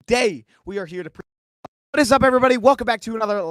Today, we are here to. What is up, everybody? Welcome back to another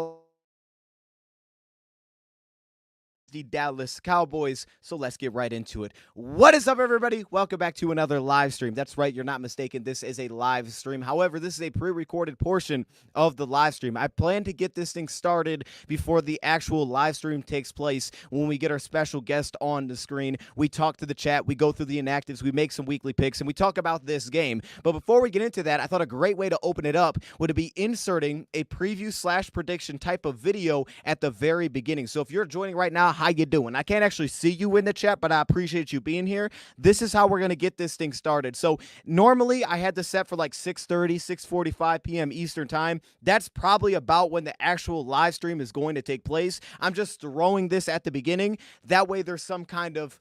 the Dallas Cowboys. So let's get right into it. What is up, everybody? Welcome back to another live stream. That's right, you're not mistaken. This is a live stream. However, this is a pre-recorded portion of the live stream. I plan to get this thing started before the actual live stream takes place. When we get our special guest on the screen, we talk to the chat, we go through the inactives, we make some weekly picks, and we talk about this game. But before we get into that, I thought a great way to open it up would be inserting a preview slash prediction type of video at the very beginning. So if you're joining right now, how you doing? I can't actually see you in the chat, but I appreciate you being here. This is how we're going to get this thing started. So normally I had this set for like 6:30, 6:45 p.m. Eastern time. That's probably about when the actual live stream is going to take place. I'm just throwing this at the beginning. That way there's some kind of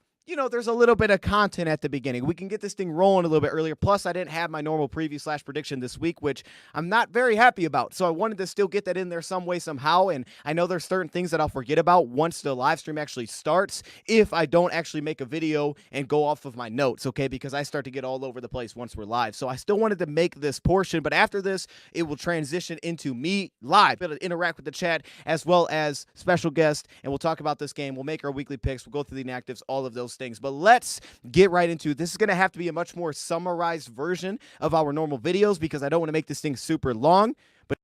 there's a little bit of content at the beginning. We can get this thing rolling a little bit earlier. Plus, I didn't have my normal preview slash prediction this week, which I'm not very happy about. So I wanted to still get that in there some way, somehow. And I know there's certain things that I'll forget about once the live stream actually starts if I don't actually make a video and go off of my notes, okay? Because I start to get all over the place once we're live. So I still wanted to make this portion, but after this, it will transition into me live. Be able to interact with the chat as well as special guests, and we'll talk about this game. We'll make our weekly picks. We'll go through the inactives, all of those things. But let's get right into it. This is going to have to be a much more summarized version of our normal videos because I don't want to make this thing super long. But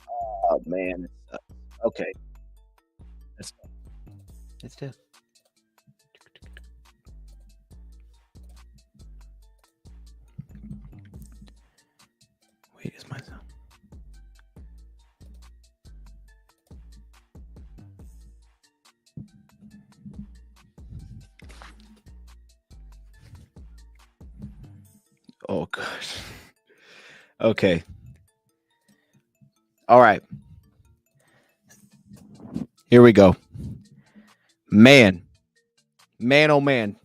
Oh man. Okay. It's tough. Wait, is my sound? Oh gosh. Okay. All right. Here we go. Man, oh man.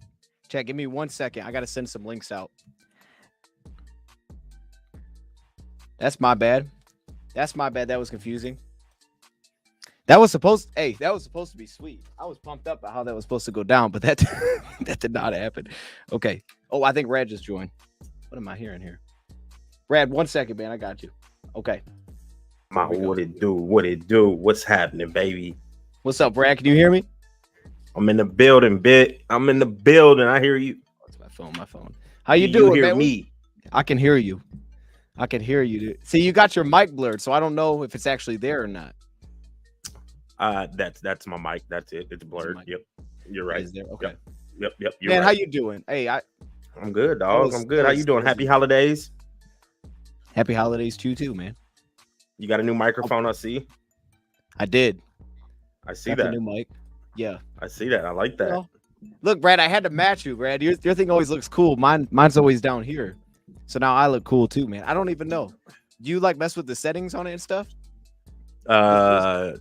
Chat, give me 1 second. I gotta send some links out. That's my bad. That was confusing. That was supposed to be sweet. I was pumped up about how that was supposed to go down, but that that did not happen. Okay. Oh, I think Rad just joined. What am I hearing here? Rad, 1 second, man. I got you. Okay. What it do? What's happening, baby? What's up, Brad? Can you hear me? I'm in the building, bit. I'm in the building. I hear you. It's my phone. How you doing, hear man? me? I can hear you. Dude. See, you got your mic blurred, so I don't know if it's actually there or not. That's my mic. That's it. It's blurred. Yep. You're right. There? Okay. Yep. You're man, right. how you doing? Hey, I'm good, dog. I'm good. How you doing? Happy holidays. Happy holidays to you too, man. You got a new microphone, I see. I did. I see that. New mic. Yeah. I see that. I like that. Well, look, Brad, I had to match you, Brad. Your thing always looks cool. Mine's always down here. So now I look cool too, man. I don't even know. Do you like mess with the settings on it and stuff? I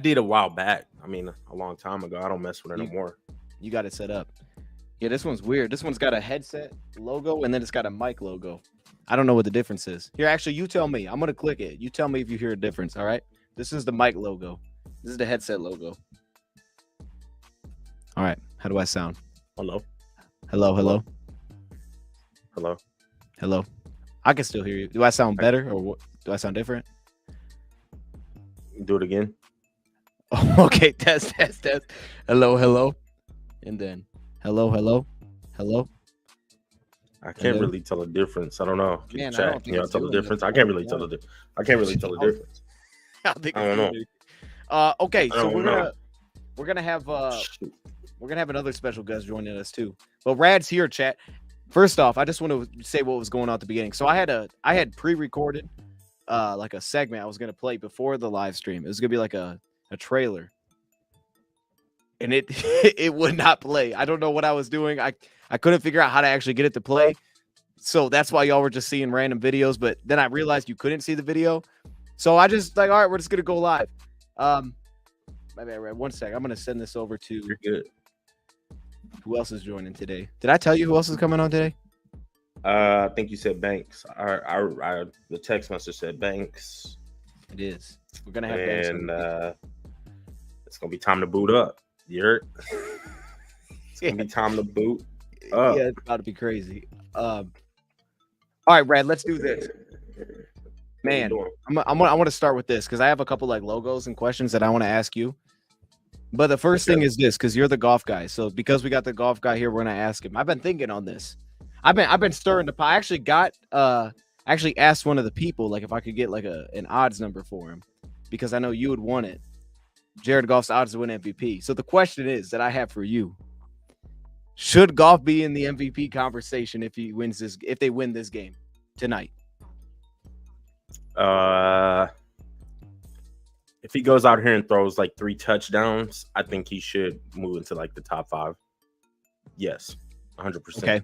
did a while back. I mean, a long time ago. I don't mess with it no more. You got it set up. Yeah, this one's weird. This one's got a headset logo and then it's got a mic logo. I don't know what the difference is. Here, actually, you tell me. I'm going to click it. You tell me if you hear a difference, all right? This is the mic logo. This is the headset logo. All right. How do I sound? Hello. I can still hear you. Do I sound better or what? Do I sound different? Do it again. Oh, okay. Test. Hello. And then hello. I can't really tell the difference. I don't know. Man, Chat. I don't think you know, tell the difference. I can't really tell the difference. I don't know. Okay, so we're gonna have another special guest joining us too. But Rad's here, chat. First off, I just want to say what was going on at the beginning. So I had pre-recorded like a segment I was gonna play before the live stream. It was gonna be like a trailer. And it it would not play. I don't know what I was doing. I couldn't figure out how to actually get it to play. So that's why y'all were just seeing random videos. But then I realized you couldn't see the video. So I just like, all right, we're just gonna go live. My bad, Red. 1 sec. I'm gonna send this over to You're good. Who else is joining today? Did I tell you who else is coming on today? I think you said Banks. The text message said Banks. It is. We're gonna have Banks. And it's gonna be time to boot up. You heard? It's gonna be time to boot up. Yeah, it's about to be crazy. All right, Brad, let's do this. Man, I want to start with this because I have a couple like logos and questions that I want to ask you. But the first thing is this, because you're the golf guy. So because we got the golf guy here, we're gonna ask him. I've been thinking on this. I've been stirring the pot. I actually asked one of the people like if I could get like an odds number for him because I know you would want it. Jared Goff's odds to win MVP. So the question is that I have for you: should Goff be in the MVP conversation if they win this game tonight? If he goes out here and throws like 3 touchdowns, I think he should move into like the top 5. Yes, 100%.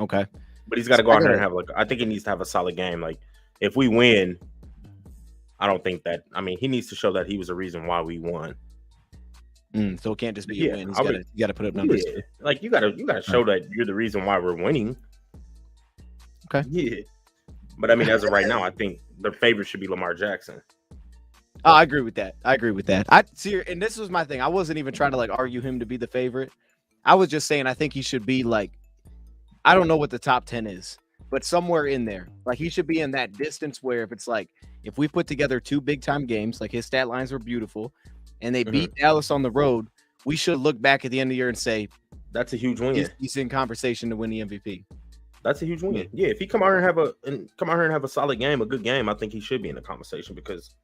Okay. But he's got to go out here and have I think he needs to have a solid game. Like if we win, I don't think that. I mean, he needs to show that he was the reason why we won. So it can't just be a win. You got to put up numbers. Yeah. Like you got to show that you're the reason why we're winning. Okay. Yeah. But I mean, as of right now, I think the favorite should be Lamar Jackson. Oh, I agree with that. I see, and this was my thing. I wasn't even trying to like argue him to be the favorite. I was just saying I think he should be like, I don't know what the top 10 is, but somewhere in there. Like he should be in that distance where if it's like, if we put together 2 big time games, like his stat lines were beautiful, and they beat Dallas on the road, we should look back at the end of the year and say, that's a huge win. He's in conversation to win the MVP. That's a huge win. Yeah, if he come out here and have a solid game, a good game, I think he should be in the conversation because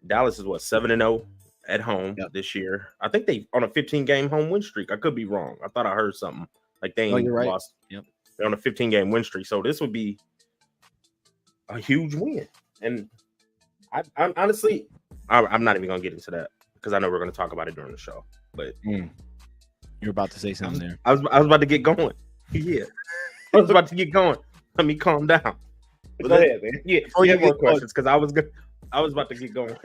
Dallas is 7-0 at home this year. I think they on a 15-game home win streak. I could be wrong. I thought I heard something like they ain't lost. Yep. They're on a 15-game win streak, so this would be a huge win. And I'm honestly, I'm not even gonna get into that because I know we're gonna talk about it during the show. But you're about to say something there. I was about to get going. Yeah, I was about to get going. Let me calm down. Go ahead, man. Yeah, you have more questions because I was about to get going.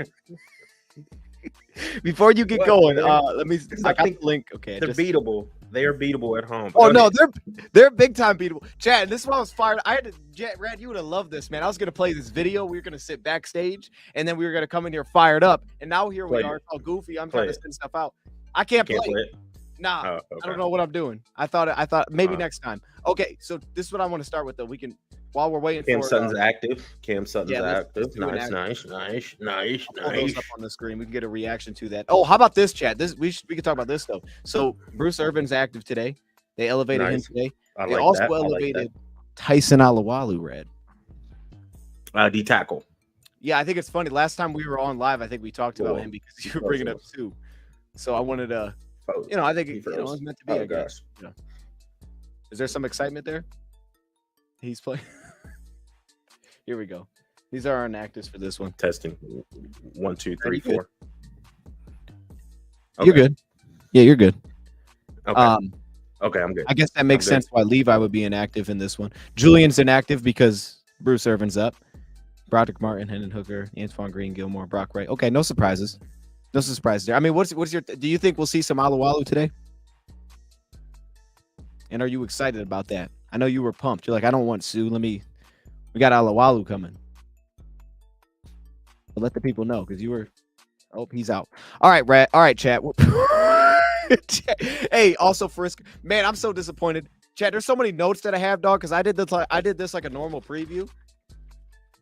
Before you get going, let me. I got the link. Okay, they're beatable. They are beatable at home. Oh no, they're big time beatable. Chad, this is why I was fired. I had to. Rad, you would have loved this, man. I was gonna play this video. We were gonna sit backstage, and then we were gonna come in here fired up. And now here we are. It's all goofy. I'm trying to send stuff out. I can't play it. Nah, okay. I don't know what I'm doing. I thought maybe next time. Okay, so this is what I want to start with though. We can while we're waiting. Cam Sutton's active. Cam Sutton's active. Nice. Pull those up on the screen. We can get a reaction to that. Oh, how about this, Chad? We can talk about this though. So Bruce Irvin's active today. They elevated him today. They also elevated Tyson Alualu, Red. D tackle. Yeah, I think it's funny. Last time we were on live, I think we talked about him because you were bringing up Sue. So I wanted to. I think it was meant to be. I guess. Is there some excitement there? He's playing. Here we go. These are our inactives for this one. Testing. 1, 2, 3, 4. Okay. You're good. Yeah, you're good. Okay. Okay, I'm good. I guess that makes sense why Levi would be inactive in this one. Julian's inactive because Bruce Irvin's up. Broderick Martin, Hendon Hooker, Antoine Green, Gilmore, Brock Wright. Okay, no surprises. No surprise there. I mean, what's your? Do you think we'll see some Alualu today? And are you excited about that? I know you were pumped. You're like, I don't want Sue. We got Alualu coming. But let the people know because you were. Oh, he's out. All right, Brad. All right, chat. Hey, also Frisk. Man, I'm so disappointed. Chat, there's so many notes that I have, dog. Because I did this like a normal preview.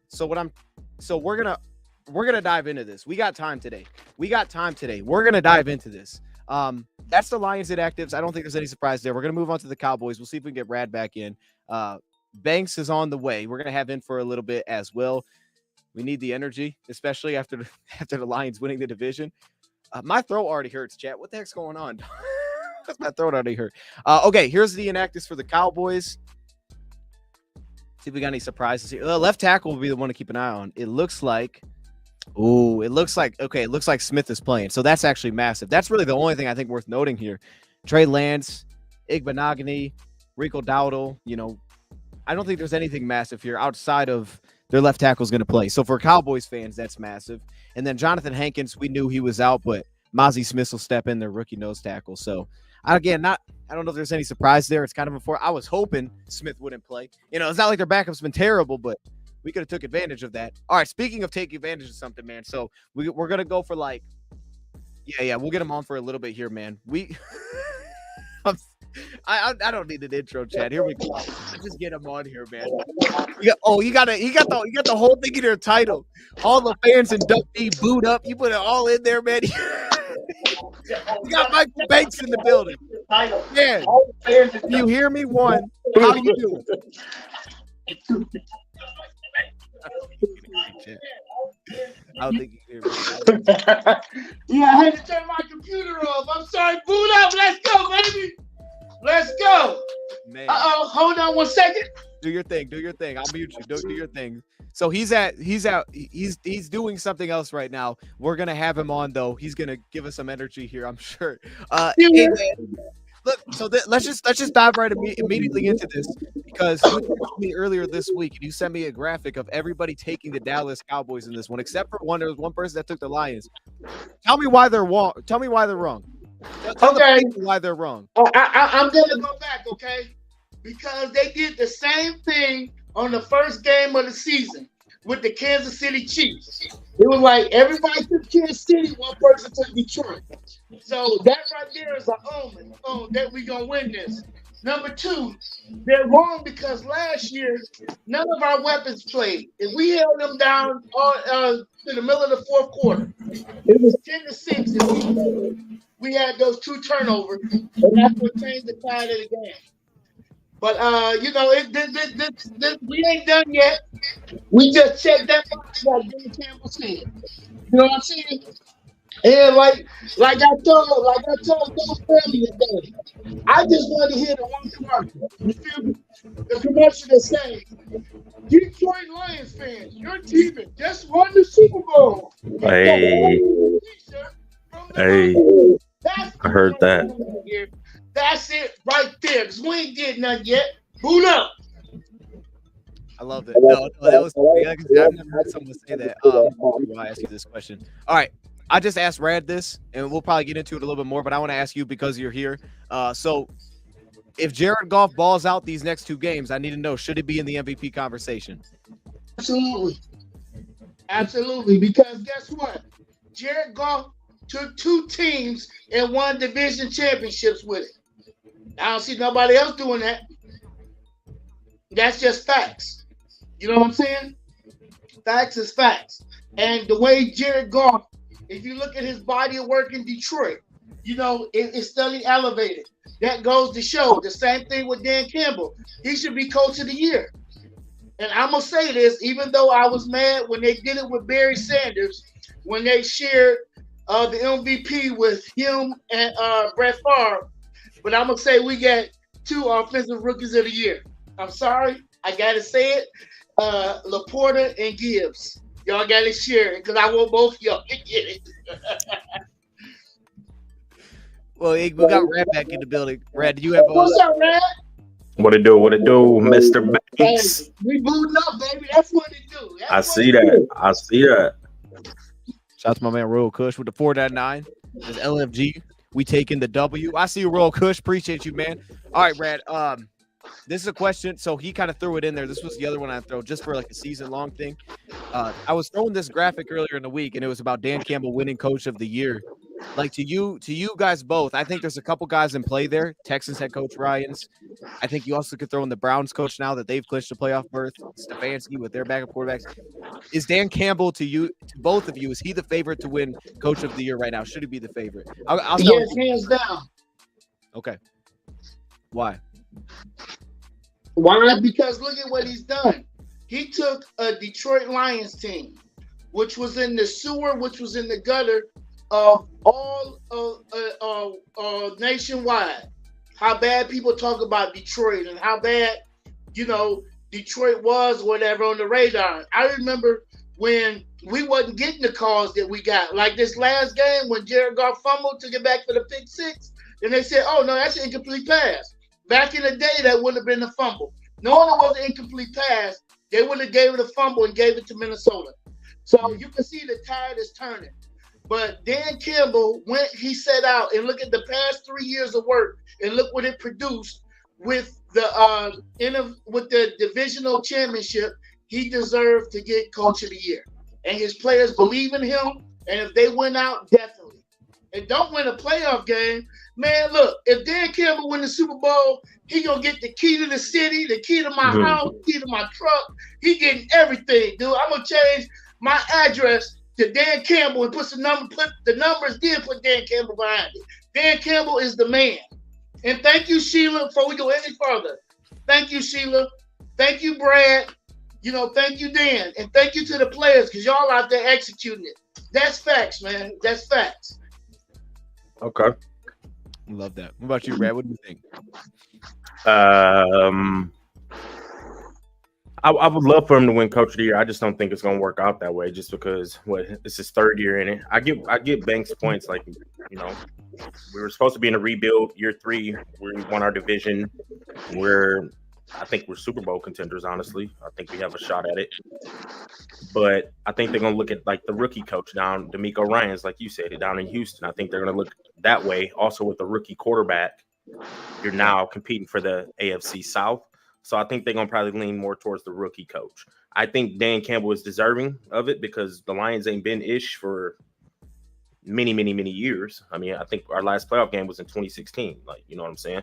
So we're gonna dive into this. We got time today. We're gonna dive into this. That's the Lions inactives. I don't think there's any surprise there. We're gonna move on to the Cowboys. We'll see if we can get Rad back in. Banks is on the way. We're gonna have in for a little bit as well. We need the energy, especially after the Lions winning the division. My throat already hurts, chat. What the heck's going on? My throat already hurt. Okay, here's the inactives for the Cowboys. See if we got any surprises here. Left tackle will be the one to keep an eye on. It looks like Smith is playing. So that's actually massive. That's really the only thing I think worth noting here. Trey Lance, Igbenogany, Rico Dowdle, I don't think there's anything massive here outside of their left tackle is going to play. So for Cowboys fans, that's massive. And then Jonathan Hankins, we knew he was out, but Mozzie Smith will step in, their rookie nose tackle. So again, I don't know if there's any surprise there. It's kind of I was hoping Smith wouldn't play. It's not like their backup's been terrible, but we could have took advantage of that. All right, speaking of taking advantage of something, man. So we're going to go for we'll get him on for a little bit here, man. I don't need an intro, Chad. Here we go. Let's just get him on here, man. You got the whole thing in your title. All the fans and Duck D booed up. You put it all in there, man. You got Michael Banks in the building. Man, do you hear me? One, how you doing? I don't think you hear me. Yeah, I had to turn my computer off. I'm sorry. Boot up. Let's go, baby. Let's go. Man. Hold on 1 second. Do your thing. I'll mute you. Do your thing. So he's doing something else right now. We're gonna have him on though. He's gonna give us some energy here, I'm sure. Hey, man, look, so let's just dive right immediately into this because you told me earlier this week and you sent me a graphic of everybody taking the Dallas Cowboys in this one, except for one. There was one person that took the Lions. Tell me why they're wrong. Tell me why they're wrong. Okay, why they're wrong. I'm gonna go back, okay? Because they did the same thing on the first game of the season with the Kansas City Chiefs. It was like everybody took Kansas City, one person took Detroit. So that right there is an omen. Oh, that we gonna win this. Number two, they're wrong because last year none of our weapons played. If we held them down to the middle of the fourth quarter, it was 10-6, and we had those two turnovers, and that's what changed the tide of the game. But we ain't done yet. We just checked that box like Dan Campbell said. You know what I'm saying? And like I told those earlier today, I just want to hear the one commercial. You feel me? The commercial that says, Detroit Lions fans, your team has just won the Super Bowl. Hey, T-shirt from the hey, Lions. That's I heard that. here. That's it right there. Because we ain't did nothing yet. Boot up. I love it. No, that was. I've never heard someone say that. Why I ask you this question? All right, I just asked Rad this, and we'll probably get into it a little bit more. But I want to ask you because you're here. So, if Jared Goff balls out these next 2 games, I need to know, should it be in the MVP conversation? Absolutely. Absolutely. Because guess what? Jared Goff took 2 teams and won division championships with it. I don't see nobody else doing that. That's just facts. You know what I'm saying? Facts is facts. And the way Jared Goff, if you look at his body of work in Detroit, it's steadily elevated. That goes to show the same thing with Dan Campbell. He should be coach of the year. And I'm going to say this, even though I was mad when they did it with Barry Sanders, when they shared the MVP with him and Brett Favre, but I'm going to say we got 2 offensive rookies of the year. I'm sorry. I got to say it. Laporta and Gibbs. Y'all got to share it because I want both y'all to get it. Well, we got Rad back in the building. Rad, do you have What's up, Rad? What it do, Mr. Banks? Hey, we booting up, baby. That's what it do. I see that. Shout out to my man Royal Kush with the 4.9. This LFG. We taking the W. I see you, Royal Kush. Appreciate you, man. All right, Rad. This is a question. So he kind of threw it in there. This was the other one I throw just for like a season-long thing. I was throwing this graphic earlier in the week, and it was about Dan Campbell winning Coach of the Year. Like to you guys both, I think there's a couple guys in play there. Texans head coach Ryans. I think you also could throw in the Browns coach now that they've clinched a playoff berth. Stefanski with their backup quarterbacks. Is Dan Campbell to both of you? Is he the favorite to win Coach of the Year right now? Should he be the favorite? I'll start yes, hands down. Okay. Why? Why? Because look at what he's done. He took a Detroit Lions team, which was in the sewer, which was in the gutter of all nationwide. How bad people talk about Detroit and how bad, Detroit was, whatever, on the radar. I remember when we wasn't getting the calls that we got. Like this last game when Jared Goff fumbled to get back for the pick 6, and they said, oh, no, that's an incomplete pass. Back in the day, that would have been a fumble. Knowing it was an incomplete pass, they would have gave it a fumble and gave it to Minnesota. So you can see the tide is turning. But Dan Campbell, when he set out and look at the past 3 years of work and look what it produced with the divisional championship, he deserved to get Coach of the Year. And his players believe in him. And if they win out, definitely. And don't win a playoff game, man, look, if Dan Campbell win the Super Bowl, he going to get the key to the city, the key to my house, the key to my truck. He getting everything, dude. I'm going to change my address to Dan Campbell and put the numbers, then put Dan Campbell behind it. Dan Campbell is the man. And thank you, Sheila, before we go any further. Thank you, Sheila. Thank you, Brad. Thank you, Dan. And thank you to the players because y'all out there executing it. That's facts, man. That's facts. Okay. Love that. What about you, Brad? What do you think? I would love for him to win Coach of the Year. I just don't think it's going to work out that way just because it's his 3rd year in it. I get Banks' points. Like, we were supposed to be in a rebuild. Year 3, we won our division. I think we're Super Bowl contenders, honestly. I think we have a shot at it. But I think they're going to look at, like, the rookie coach down, D'Amico Ryans, like you said, down in Houston. I think they're going to look that way. Also with the rookie quarterback, you're now competing for the AFC South. So I think they're going to probably lean more towards the rookie coach. I think Dan Campbell is deserving of it because the Lions ain't been ish for many, many, many years. I mean, I think our last playoff game was in 2016. Like, you know what I'm saying?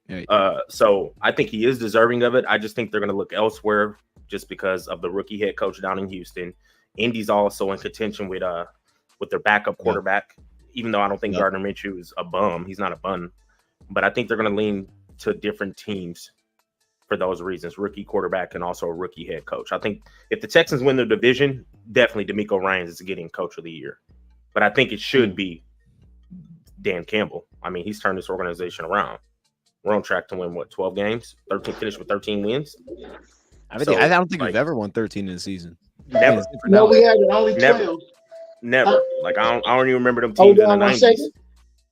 Yeah. So I think he is deserving of it. I just think they're going to look elsewhere just because of the rookie head coach down in Houston. Indy's also in contention with their backup quarterback, even though I don't think Gardner Minshew is a bum. He's not a bum. But I think they're going to lean to different teams for those reasons. Rookie quarterback and also a rookie head coach. I think if the Texans win their division, definitely DeMeco Ryans is getting coach of the year. But I think it should be Dan Campbell. I mean, he's turned this organization around. We're on track to win, 12 games? 13, finish with 13 wins? I don't think we've ever won 13 in a season. Never. No, we had only 12. Never. Like, I don't even remember them teams in the 90s. Second.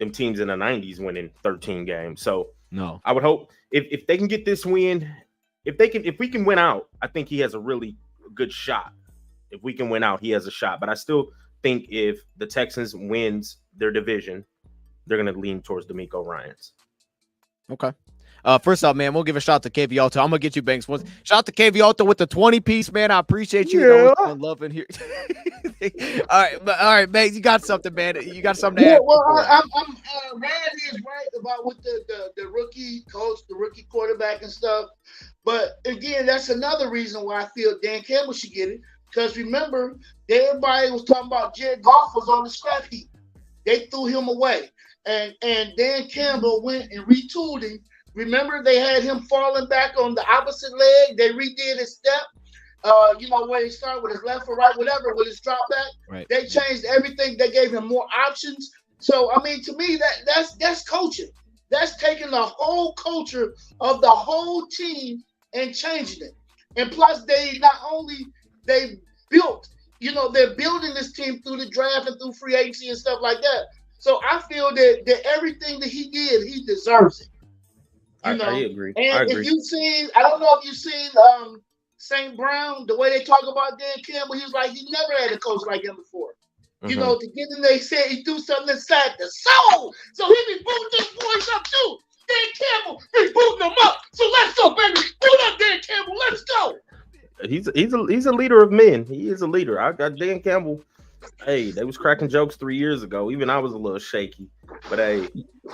Them teams in the 90s winning 13 games. So no, I would hope if they can get this win, if we can win out, I think he has a really good shot. If we can win out, he has a shot. But I still think if the Texans wins their division, they're going to lean towards DeMeco Ryans. Okay. First off, man, we'll give a shout to KV Alto. I'm gonna get you, Banks. Shout out to KV Alto with the 20-piece, man. I appreciate you. Yeah. Love in here. all right, Banks. You got something, man. You got something to add. Well, Rand is right about with the rookie coach, the rookie quarterback and stuff. But again, that's another reason why I feel Dan Campbell should get it. Because remember, everybody was talking about Jared Goff was on the scrap heap. They threw him away, and Dan Campbell went and retooled him. Remember, they had him falling back on the opposite leg. They redid his step. Where he started with his left or right, whatever, with his drop back. Right. They changed everything. They gave him more options. So, I mean, to me, that's coaching. That's taking the whole culture of the whole team and changing it. And plus, they built, they're building this team through the draft and through free agency and stuff like that. So I feel that everything that he did, he deserves it. I agree. And if you've seen, I don't know if you've seen St. Brown, the way they talk about Dan Campbell, he was like, he never had a coach like him before. Mm-hmm. To get him, they said he threw something inside the soul. So he be booting these boys up too. Dan Campbell be booting them up. So let's go, baby. Boot up Dan Campbell. Let's go. He's a leader of men. He is a leader. I got Dan Campbell. Hey, they was cracking jokes 3 years ago. Even I was a little shaky. But hey,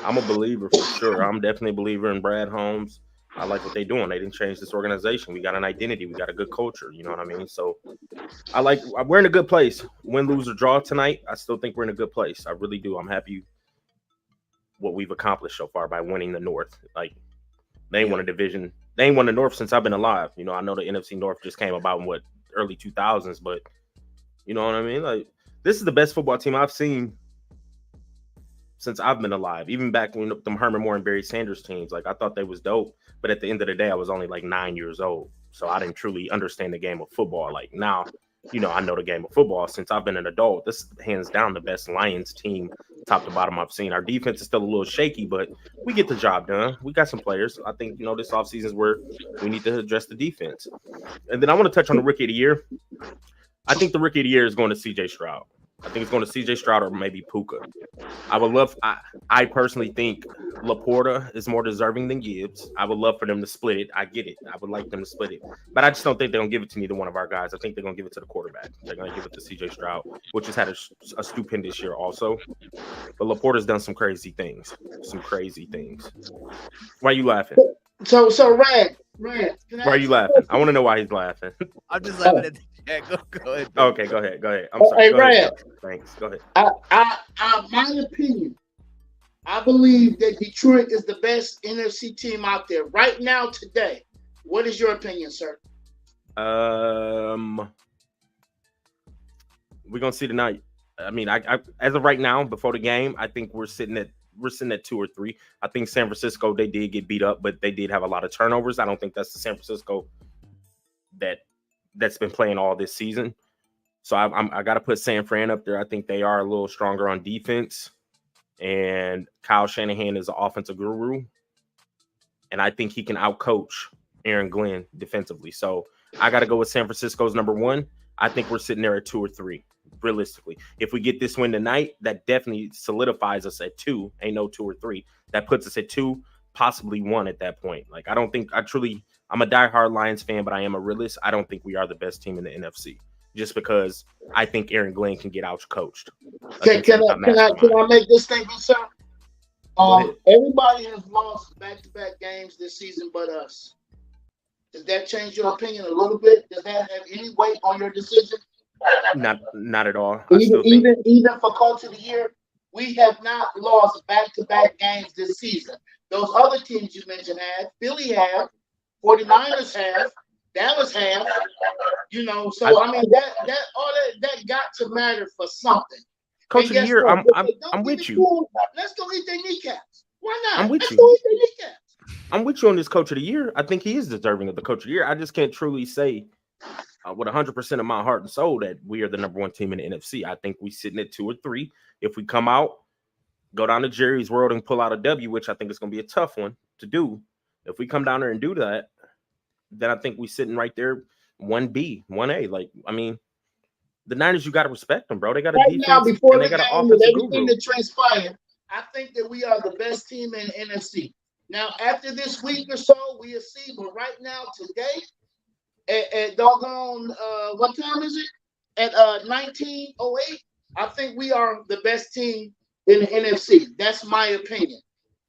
I'm a believer for sure. I'm definitely a believer in Brad Holmes. I like what they're doing. They didn't change this organization. We got an identity. We got a good culture. You know what I mean? So we're in a good place. Win, lose, or draw tonight, I still think we're in a good place. I really do. I'm happy what we've accomplished so far by winning the North. Like, they ain't won a division. They ain't won the North since I've been alive. I know the NFC North just came about in early 2000s, but you know what I mean? Like, this is the best football team I've seen since I've been alive. Even back when them Herman Moore and Barry Sanders teams, like, I thought they was dope. But at the end of the day, I was only like 9 years old. So I didn't truly understand the game of football. Like, now, I know the game of football since I've been an adult. This is hands down the best Lions team, top to bottom, I've seen. Our defense is still a little shaky, but we get the job done. We got some players. I think, this offseason is where we need to address the defense. And then I want to touch on the Rookie of the Year. I think the Rookie of the Year is going to C.J. Stroud. I think it's going to C.J. Stroud or maybe Puka. I personally think Laporta is more deserving than Gibbs. I would love for them to split it. I get it. I would like them to split it. But I just don't think they're going to give it to neither one of our guys. I think they're going to give it to the quarterback. They're going to give it to C.J. Stroud, which has had a stupendous year also. But Laporta's done some crazy things. Why are you laughing? So Rand. Why are you laughing? I want to know why he's laughing. I'm just laughing at the chat. Go ahead. Okay, go ahead. I'm sorry. Hey, go Rand. ahead. Thanks. Go ahead. My opinion, I believe that Detroit is the best NFC team out there right now today. What is your opinion, sir? We're gonna see tonight. I mean, I as of right now, before the game, I think we're sitting at 2 or 3. I think San Francisco, they did get beat up, but they did have a lot of turnovers. I don't think that's the San Francisco that's been playing all this season. So I got to put San Fran up there. I think they are a little stronger on defense, and Kyle Shanahan is an offensive guru, and I think he can outcoach Aaron Glenn defensively. So I got to go with San Francisco's number 1. I think we're sitting there at 2 or 3. Realistically, if we get this win tonight, that definitely solidifies us at 2. Ain't no 2 or 3. That puts us at 2, possibly 1 at that point. Like, I'm a diehard Lions fan, but I am a realist. I don't think we are the best team in the NFC, just because I think Aaron Glenn can get out coached. Can I make this statement, sir? Everybody has lost back-to-back games this season, but us. Does that change your opinion a little bit? Does that have any weight on your decision? Not at all. Even for Coach of the Year, we have not lost back-to-back games this season. Those other teams you mentioned have. Philly have. 49ers have, Dallas have. So I mean that all that got to matter for something. Coach And of the guess year, what? If they I'm don't give with it you. to them, let's go eat their kneecaps. Why I'm not? with Let's you. go eat their kneecaps. I'm with you on this coach of the year. I think he is deserving of the coach of the year. I just can't truly say with 100% of my heart and soul that we are the number one team in the NFC. I think we sitting at 2 or 3. If we come out, go down to Jerry's World and pull out a W, which I think is going to be a tough one to do. If we come down there and do that, then I think we sitting right there 1B, 1A. Like, I mean, the Niners, you got to respect them, bro. They got a Right now, defense before and they the got an game, with offensive everything guru. that transpired, I think that we are the best team in the NFC. Now, after this week or so, we'll see. But right now, today, at doggone, what time is it? At 19:08, I think we are the best team in the NFC. That's my opinion.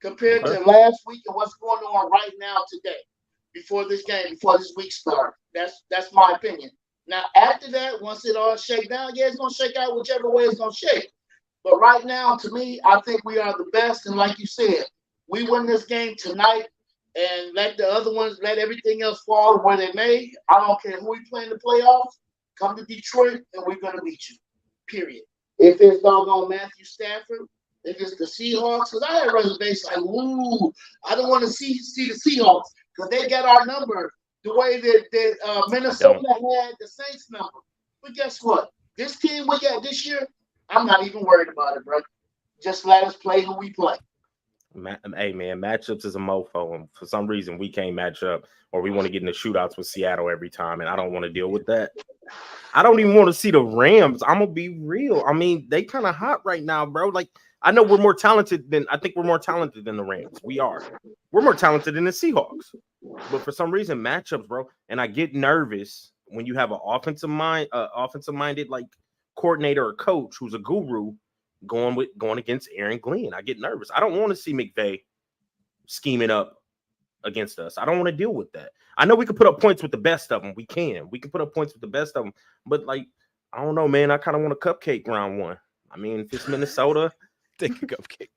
Compared Okay. to last week and what's going on right now today, before this week starts. That's my opinion. Now, after that, once it all shake down, yeah, it's gonna shake out whichever way it's gonna shake. But right now, to me, I think we are the best. And like you said, we win this game tonight and let the other ones, let everything else fall where they may. I don't care who we play in the playoffs. Come to Detroit and we're gonna beat you. Period. If it's doggone Matthew Stafford, if it's the Seahawks, because I had reservations like, ooh, I don't want to see the Seahawks because they got our number the way that Minnesota had the Saints number. But guess what? This team we got this year, I'm not even worried about it, bro. Just let us play who we play. Hey, man, matchups is a mofo. And for some reason, we can't match up or we want to get in the shootouts with Seattle every time. And I don't want to deal with that. I don't even want to see the Rams. I'm going to be real. I mean, they kind of hot right now, bro. Like, I know we're more talented than the Rams. We are. We're more talented than the Seahawks. But for some reason, matchups, bro. And I get nervous when you have an offensive-minded like coordinator or coach who's a guru going against Aaron Glenn. I get nervous. I don't want to see McVay scheming up against us. I don't want to deal with that. I know we can put up points with the best of them. We can put up points with the best of them. But like, I don't know, man. I kind of want a cupcake round one. I mean, if it's Minnesota, take a cupcake.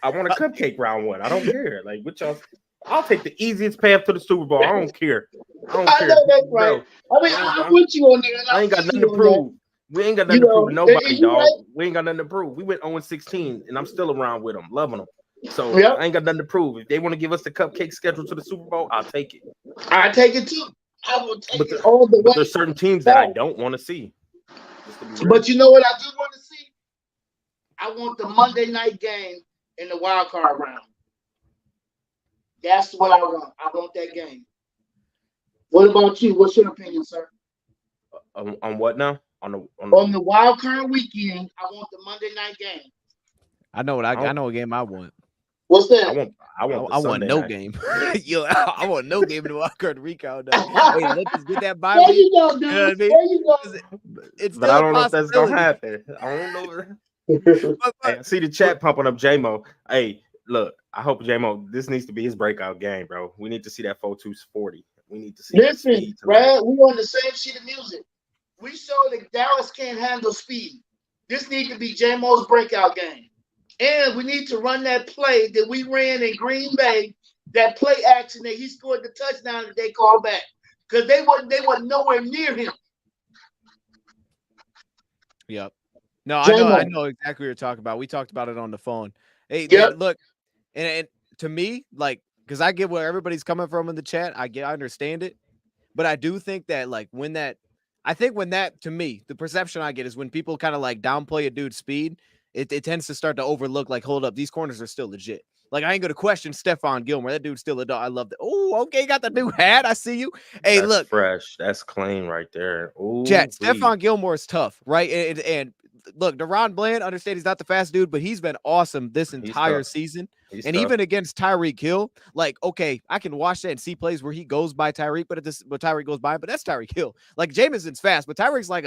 I want a cupcake round one. I don't care. Like, what y'all? I'll take the easiest path to the Super Bowl. I don't care. I know that's right. Bro, I mean, I'm with you on there. I ain't got nothing to prove. We ain't got nothing to prove to nobody, dog. Right? We ain't got nothing to prove. We went 0-16, and I'm still around with them, loving them. So yep. I ain't got nothing to prove. If they want to give us the cupcake schedule to the Super Bowl, I'll take it. I take it too. I will take it all the way. But there's certain teams that I don't want to see. But you know what I do want to see? I want the Monday night game in the wild card round. That's what I want. I want that game. What about you? What's your opinion, sir? On what now? On the wild card weekend, I want the Monday night game. I know what I know what game I want. What's that? I want no night. game. I want no game in the wild card recount. Hey, let's just get that bye week. There you go, dude. You know what I mean? There you go. It's but I don't know if that's gonna happen. I don't know. Hey, I see the chat pumping up J-Mo. Hey, look, I hope J-Mo, this needs to be his breakout game, bro. We need to see that 4-2-40. We need to see. Listen, Brad, we on the same sheet of music. We show that Dallas can't handle speed. This needs to be J-Mo's breakout game. And we need to run that play that we ran in Green Bay, that play action that he scored the touchdown that they called back. Because they wasn't nowhere near him. Yep. No, I know exactly what you're talking about. We talked about it on the phone. Hey, man, look, and to me, like, because I get where everybody's coming from in the chat. I understand it. But I do think that, like, when that, to me, the perception I get is when people kind of like downplay a dude's speed, it tends to start to overlook, like, hold up, these corners are still legit. Like, I ain't going to question Stephon Gilmore. That dude's still a dog. I love that. Oh, okay, got the new hat. I see you. Hey, that's look. Fresh. That's clean right there. Ooh, chat, Stephon Gilmore is tough, right? And look, Deron Bland, understand he's not the fast dude, but he's been awesome this entire season. And even against Tyreek Hill, like, okay, I can watch that and see plays where he goes by Tyreek, but Tyreek goes by him, but that's Tyreek Hill. Like, Jameson's fast, but Tyreek's like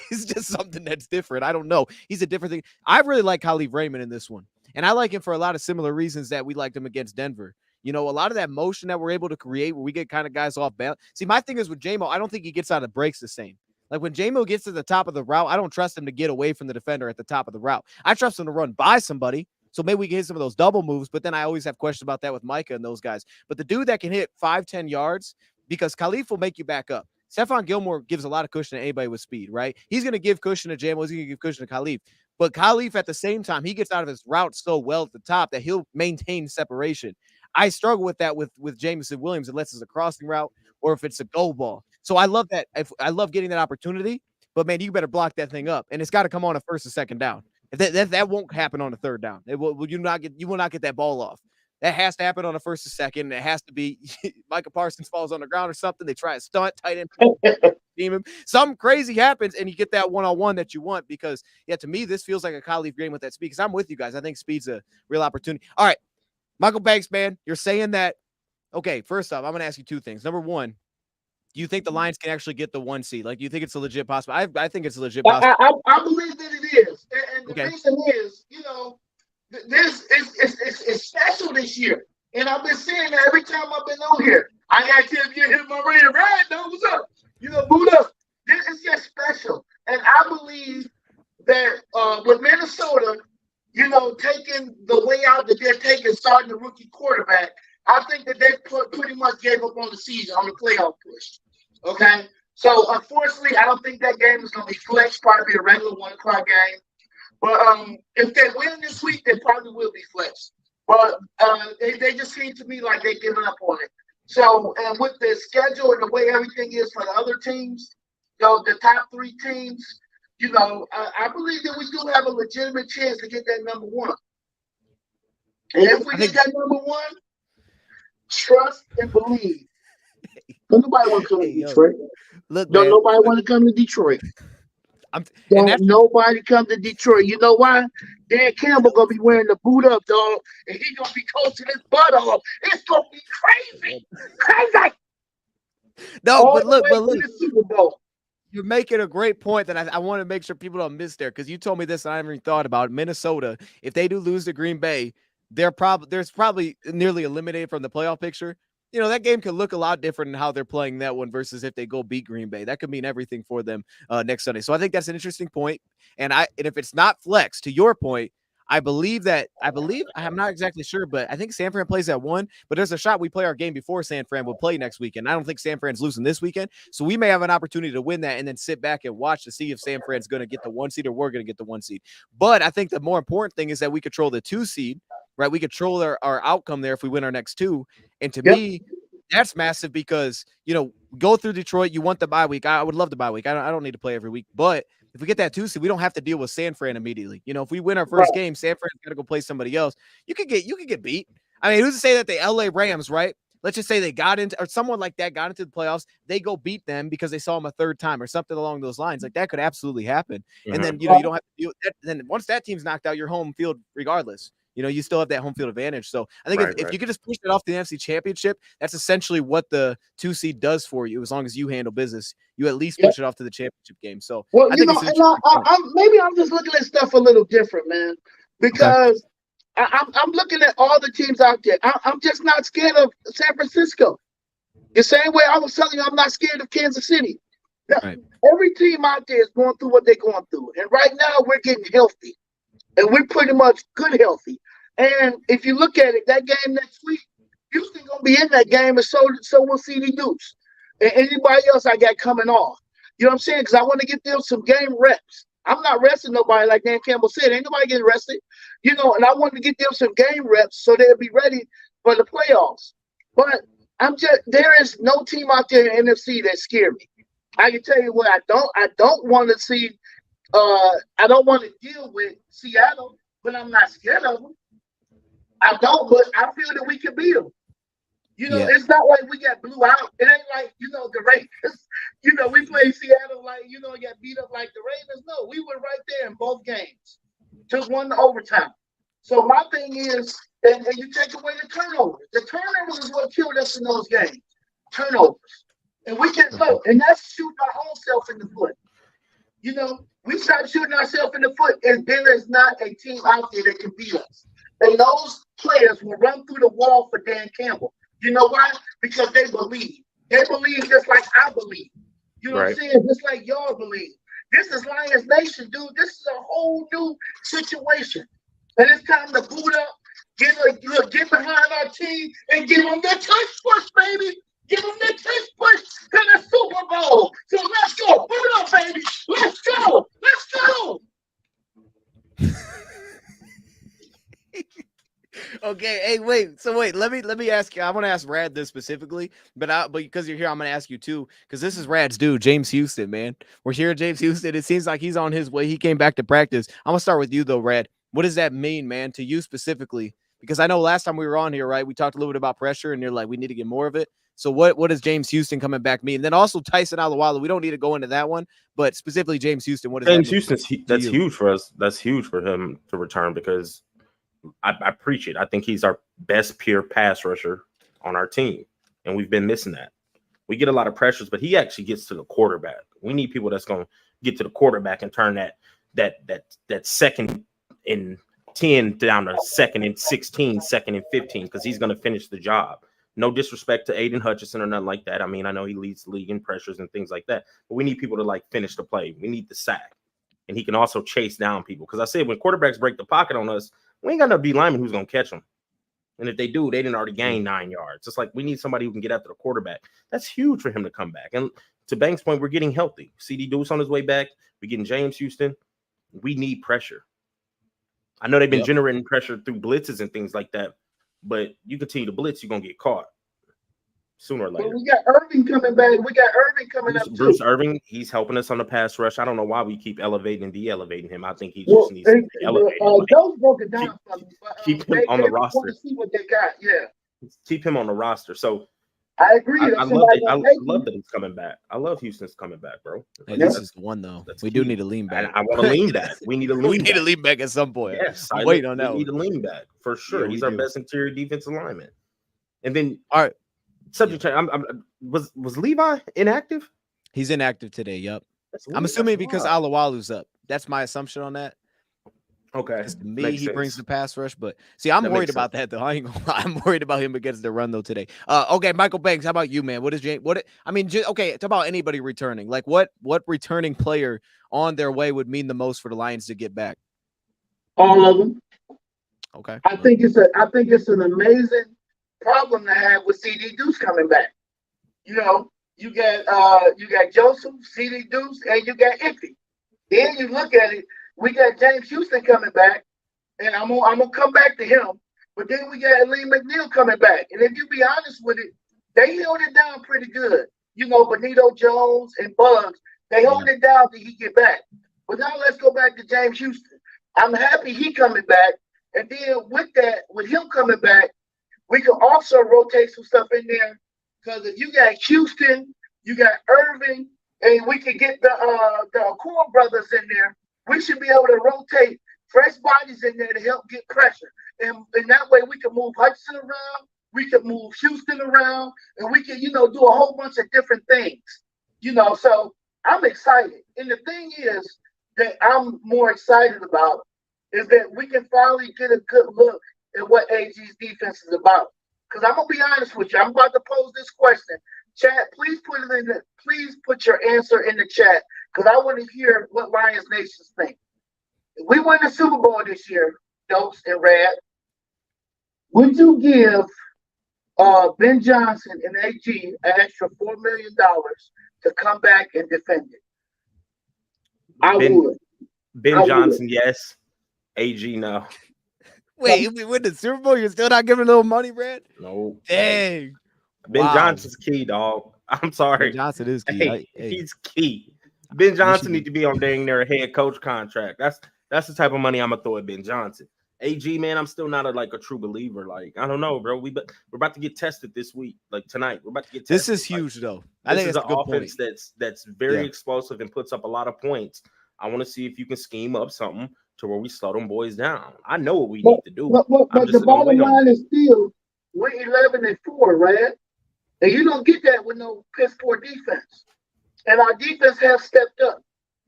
he's just something that's different. I don't know. He's a different thing. I really like Khalif Raymond in this one. And I like him for a lot of similar reasons that we liked him against Denver. You know, a lot of that motion that we're able to create where we get kind of guys off balance. See, my thing is with J-Mo, I don't think he gets out of breaks the same. Like, when J-Mo gets to the top of the route, I don't trust him to get away from the defender at the top of the route. I trust him to run by somebody, So maybe we can hit some of those double moves, but then I always have questions about that with Micah and those guys. But the dude that can hit 5-10 yards, because Khalif will make you back up. Stephon Gilmore gives a lot of cushion to anybody with speed, right? He's going to give cushion to Jamo. He's going to give cushion to Khalif. But Khalif, at the same time, he gets out of his route so well at the top that he'll maintain separation. I struggle with that with Jameson Williams, unless it's a crossing route or if it's a go ball. So I love that. I love getting that opportunity, but man, you better block that thing up, and it's got to come on a first or second down. If that won't happen on a third down. You will not get that ball off. That has to happen on a first or second. And it has to be Micah Parsons falls on the ground or something. They try a stunt, tight end, team him. Something crazy happens, and you get that one-on-one that you want because, yeah, to me, this feels like a Khalif game with that speed because I'm with you guys. I think speed's a real opportunity. All right, Michael Banks, man, you're saying that. Okay, first off, I'm going to ask you two things. Number one, do you think the Lions can actually get the 1 seed? Like, do you think it's a legit possible? I think it's a legit possible. I believe that it is. And the reason is, it's special this year. And I've been saying that every time I've been on here. I got to you hit my radio right now. What's up? Boot up. It's just special. And I believe that with Minnesota, taking the way out that they're taking, starting the rookie quarterback, I think that they pretty much gave up on the season, on the playoff push. Okay? So, unfortunately, I don't think that game is going to be flexed. Probably be a regular 1 o'clock game. But if they win this week, they probably will be flexed. But they just seem to me like they're giving up on it. So, and with the schedule and the way everything is for the other teams, the top 3 teams, I believe that we do have a legitimate chance to get that number 1. And if we get that number 1, trust and believe. Don't nobody want to come to Detroit. Don't nobody want to come to Detroit. Don't nobody come to Detroit. You know why? Dan Campbell gonna be wearing the boot up, dog, and he gonna be coaching his butt off. It's gonna be crazy. No, but look, the Super Bowl. You're making a great point that I want to make sure people don't miss there because you told me this and I haven't even thought about it. Minnesota, if they do lose to Green Bay, there's probably nearly eliminated from the playoff picture. That game could look a lot different in how they're playing that one versus if they go beat Green Bay. That could mean everything for them next Sunday. So I think that's an interesting point. And if it's not flex, to your point, I believe I'm not exactly sure, but I think San Fran plays at 1. But there's a shot we play our game before San Fran will play next weekend. I don't think San Fran's losing this weekend, so we may have an opportunity to win that and then sit back and watch to see if San Fran's going to get the 1 seed or we're going to get the 1 seed. But I think the more important thing is that we control the 2 seed. Right, we control our outcome there if we win our next 2, and to me, that's massive because go through Detroit. You want the bye week. I would love the bye week. I don't need to play every week, but if we get that 2 seed, we don't have to deal with San Fran immediately. If we win our first game, San Fran's got to go play somebody else. You could get beat. I mean, who's to say that the LA Rams, right? Let's just say they got into, or someone like that got into the playoffs. They go beat them because they saw them a third time or something along those lines. Like that could absolutely happen. Mm-hmm. And then you don't have to deal with that. Then once that team's knocked out, you're home field regardless. You still have that home field advantage. So I think if you could just push it off the NFC Championship, that's essentially what the 2 seed does for you. As long as you handle business, you at least push it off to the championship game. So I think maybe I'm just looking at stuff a little different, man, because I'm looking at all the teams out there. I'm just not scared of San Francisco. The same way I was telling you, I'm not scared of Kansas City. Right. Every team out there is going through what they're going through, and right now we're getting healthy. And we're pretty much good healthy. And if you look at it, that game next week, Houston going to be in that game, and so will CD Deuce. And anybody else I got coming off. You know what I'm saying? Because I want to get them some game reps. I'm not resting nobody like Dan Campbell said. Ain't nobody getting rested. And I want to get them some game reps so they'll be ready for the playoffs. But there is no team out there in the NFC that scare me. I can tell you what I don't want to see. I don't want to deal with Seattle, but I'm not scared of them. I don't, but I feel that we can beat them. It's not like we got blew out. It ain't like, the Ravens, we played Seattle like, got beat up like the Ravens. No, we were right there in both games. Took 1 to overtime. So my thing is, and you take away the turnovers. The turnovers is what killed us in those games. Turnovers. And we can go. And that's shooting our own self in the foot. We start shooting ourselves in the foot, and then there's not a team out there that can beat us. And those players will run through the wall for Dan Campbell. You know why? Because they believe. They believe just like I believe. You know what I'm saying? Just like y'all believe. This is Lions Nation, dude. This is a whole new situation. And it's time to boot up, get behind our team, and give them the touch push, baby. Give them the touch push to the Super Bowl. So let's go. Boot up, baby. Let's go. Let's go. Okay, hey, wait. So wait, let me ask you. I want to ask Rad this specifically, but because you're here, I'm gonna ask you too, because this is Rad's dude, James Houston, man. We're here, James Houston. It seems like he's on his way. He came back to practice. I'm gonna start with you though, Rad. What does that mean, man, to you specifically? Because I know last time we were on here, right? We talked a little bit about pressure, and you're like, we need to get more of it. So what does James Houston coming back mean? And then also Tyson Alualu. We don't need to go into that one, but specifically James Houston. What does James that mean? Houston's that's huge for us. That's huge for him to return because I preach it. I think he's our best pure pass rusher on our team, and we've been missing that. We get a lot of pressures, but he actually gets to the quarterback. We need people that's going to get to the quarterback and turn that second and 10 down to second and 16, second and 15, because he's going to finish the job. No disrespect to Aiden Hutchinson or nothing like that. I mean, I know he leads the league in pressures and things like that, but we need people to like finish the play. We need the sack, and he can also chase down people. Because I said when quarterbacks break the pocket on us, we ain't got no D lineman who's going to catch them. And if they do, they didn't already gain 9 yards. It's like we need somebody who can get after the quarterback. That's huge for him to come back. And to Banks' point, we're getting healthy. CD Deuce on his way back. We're getting James Houston. We need pressure. I know they've been generating pressure through blitzes and things like that, but you continue to blitz, you're going to get caught sooner or later. Well, we got Irving coming back. We got Irving coming up too. Bruce Irving, he's helping us on the pass rush. I don't know why we keep elevating and de-elevating him. I think he just needs to be elevated. Those broke it down for me. Keep him on the roster. To see what they got. Yeah. Keep him on the roster. So I agree. I love that he's coming back. I love Houston's coming back, bro. Hey, this is the one though. We do need to lean back. I want to lean back. We need to lean. We need to lean back at some point. Yes, wait on that. We need to lean back for sure. He's our best interior defensive lineman. And then, all right, subject. Was Levi inactive? He's inactive today. Yep. I'm assuming because Alualu's up. That's my assumption on that. Okay. To me, he brings the pass rush, but see, I'm worried about that though. I ain't gonna lie. I'm worried about him against the run though today. Okay, Michael Banks, how about you, man? What is James? Okay, it's about anybody returning. Like what returning player on their way would mean the most for the Lions to get back? All of them. Okay. I think it's an amazing problem to have with CD Deuce coming back. You know, you got Joseph, CD Deuce, and you got Iffy. Then you look at it. We got James Houston coming back, and I'm gonna come back to him. But then we got Lee McNeil coming back, and if you be honest with it, they held it down pretty good. You know, Benito Jones and Bugs, they hold it down till he get back. But now let's go back to James Houston. I'm happy he coming back, and then with him coming back, we can also rotate some stuff in there. Because if you got Houston, you got Irving, and we can get the Core brothers in there. We should be able to rotate fresh bodies in there to help get pressure. And that way we can move Hudson around, we can move Houston around, and we can, do a whole bunch of different things. So I'm excited. And the thing is that I'm more excited about is that we can finally get a good look at what AG's defense is about. Because I'm going to be honest with you. I'm about to pose this question. Chat, please put your answer in the chat. Because I want to hear what Lions Nations think. If we win the Super Bowl this year, Dopes and Rad, would you give Ben Johnson and AG an extra $4 million to come back and defend it? I would. Ben Johnson, yes. AG, no. Wait, if we win the Super Bowl, you're still not giving a little money, Brad? No. Dang. Ben Johnson's key, dog. I'm sorry. Ben Johnson is key. Hey, he's key. Ben Johnson needs to be on dang near a head coach contract. That's the type of money I'm gonna throw at Ben Johnson. AG, man, I'm still not a true believer. Like, I don't know, bro. We're about to get tested this week, like tonight. We're about to get tested. This is huge, though. I think it's an offense that's very explosive and puts up a lot of points. I want to see if you can scheme up something to where we slow them boys down. I know what we need to do. But the bottom line is still we're 11-4, right? And you don't get that with no piss poor defense. And our defense has stepped up.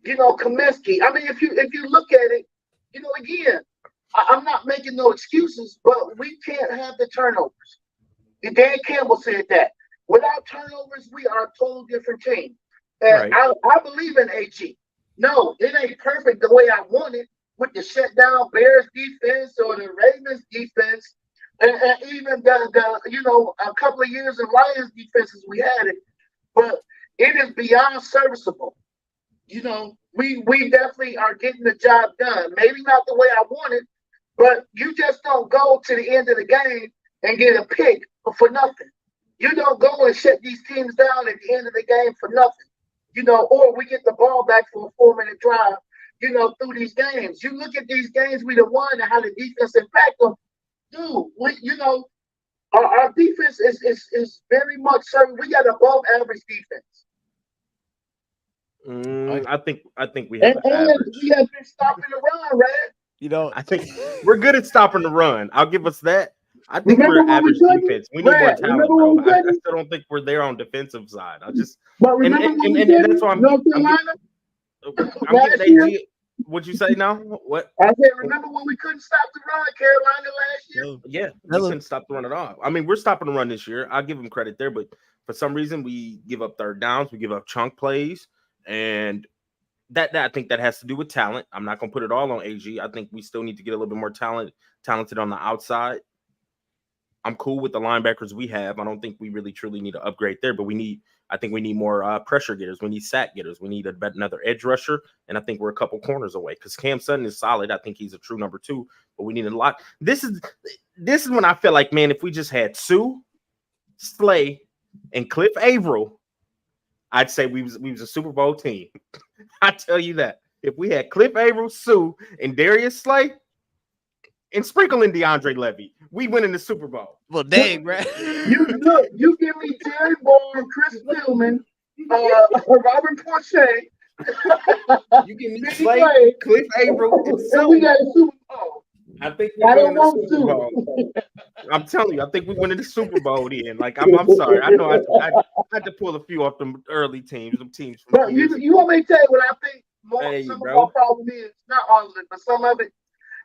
Kaminsky. I mean, if you look at it, again, I'm not making no excuses, but we can't have the turnovers. And Dan Campbell said that. Without turnovers, we are a total different team. And I believe in AG. No, it ain't perfect the way I want it, with the shutdown Bears defense or the Ravens defense, and even the a couple of years of Lions defenses we had it, but it is beyond serviceable. We definitely are getting the job done. Maybe not the way I want it, but you just don't go to the end of the game and get a pick for nothing. You don't go and shut these teams down at the end of the game for nothing. Or we get the ball back for a 4-minute drive, through these games. You look at these games we done won and how the defense impact them. Dude, our defense is very much certain. We got above average defense. I think we have and we have been stopping the run, right? I think we're good at stopping the run. I'll give us that. I think Remember we're average defense. We need more talent, bro. I still don't think we're there on defensive side. But remember and that's why I'm getting AG. What'd you say now? What? I said, remember when we couldn't stop the run, Carolina, last year? Yeah, we couldn't stop the run at all. I mean, we're stopping the run this year. I'll give them credit there, but for some reason, we give up third downs, we give up chunk plays, and that I think that has to do with talent. I'm not gonna put it all on AG. I think we still need to get a little bit more talented on the outside. I'm cool with the linebackers we have. I don't think we really truly need to upgrade there, but I think we need more pressure getters. We need sack getters. We need another edge rusher, and I think we're a couple corners away because Cam Sutton is solid. I think he's a true number 2, but we need a lot. This is when I feel like, man, if we just had Sue, Slay, and Cliff Averill, I'd say we was a Super Bowl team. I tell you that. If we had Cliff Averill, Sue, and Darius Slay, and sprinkle in DeAndre Levy, we win in the Super Bowl. Well, dang, right? You give me Jerry Bourne, Chris Tillman, Robert Porcher. You give me Slay, Cliff Averill, and we got a Super Bowl. I think we win in the Super Bowl. I'm telling you, I think we win in the Super Bowl then. Like, I'm sorry. I know I had to pull a few off them early teams, them teams. But you want me to tell you what I think some of our problem is? Not all of it, but some of it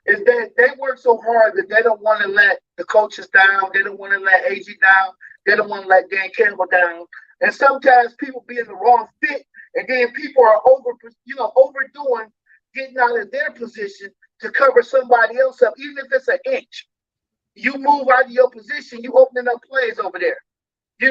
is that they work so hard that they don't want to let the coaches down. They don't want to let AG down. They don't want to let Dan Campbell down. And sometimes people be in the wrong fit, and then people are overdoing getting out of their position to cover somebody else up, even if it's an inch. You move out of your position, you opening up plays over there. We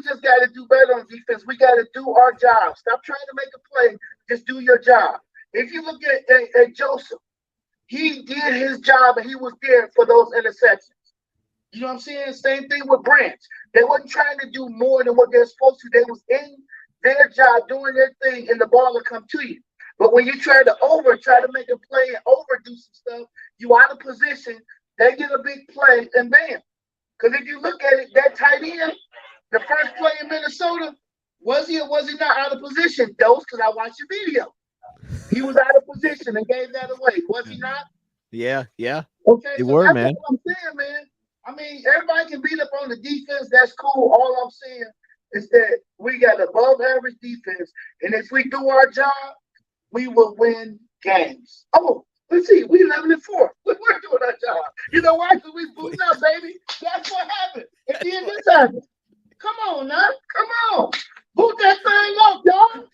just gotta do better on defense. We gotta do our job. Stop trying to make a play. Just do your job. If you look at Joseph, he did his job and he was there for those interceptions. You know what I'm saying? Same thing with Branch. They wasn't trying to do more than what they're supposed to. They was in their job, doing their thing, and the ball will come to you. But when you try to make a play and overdo some stuff, you out of position, they get a big play, and bam. Because if you look at it, that tight end, the first play in Minnesota, was he or was he not out of position? Those, because I watched the video. He was out of position and gave that away. Was he not? Yeah. Okay, they were, man. What I'm saying, man. I mean, everybody can beat up on the defense. That's cool. All I'm saying is that we got above average defense, and if we do our job, we will win games. Oh, let's see. We 11-4. We're doing our job. You know why? Because we booted up, baby. That's what happened. And then this happened. Come on, now. Come on. Boot that thing up, y'all.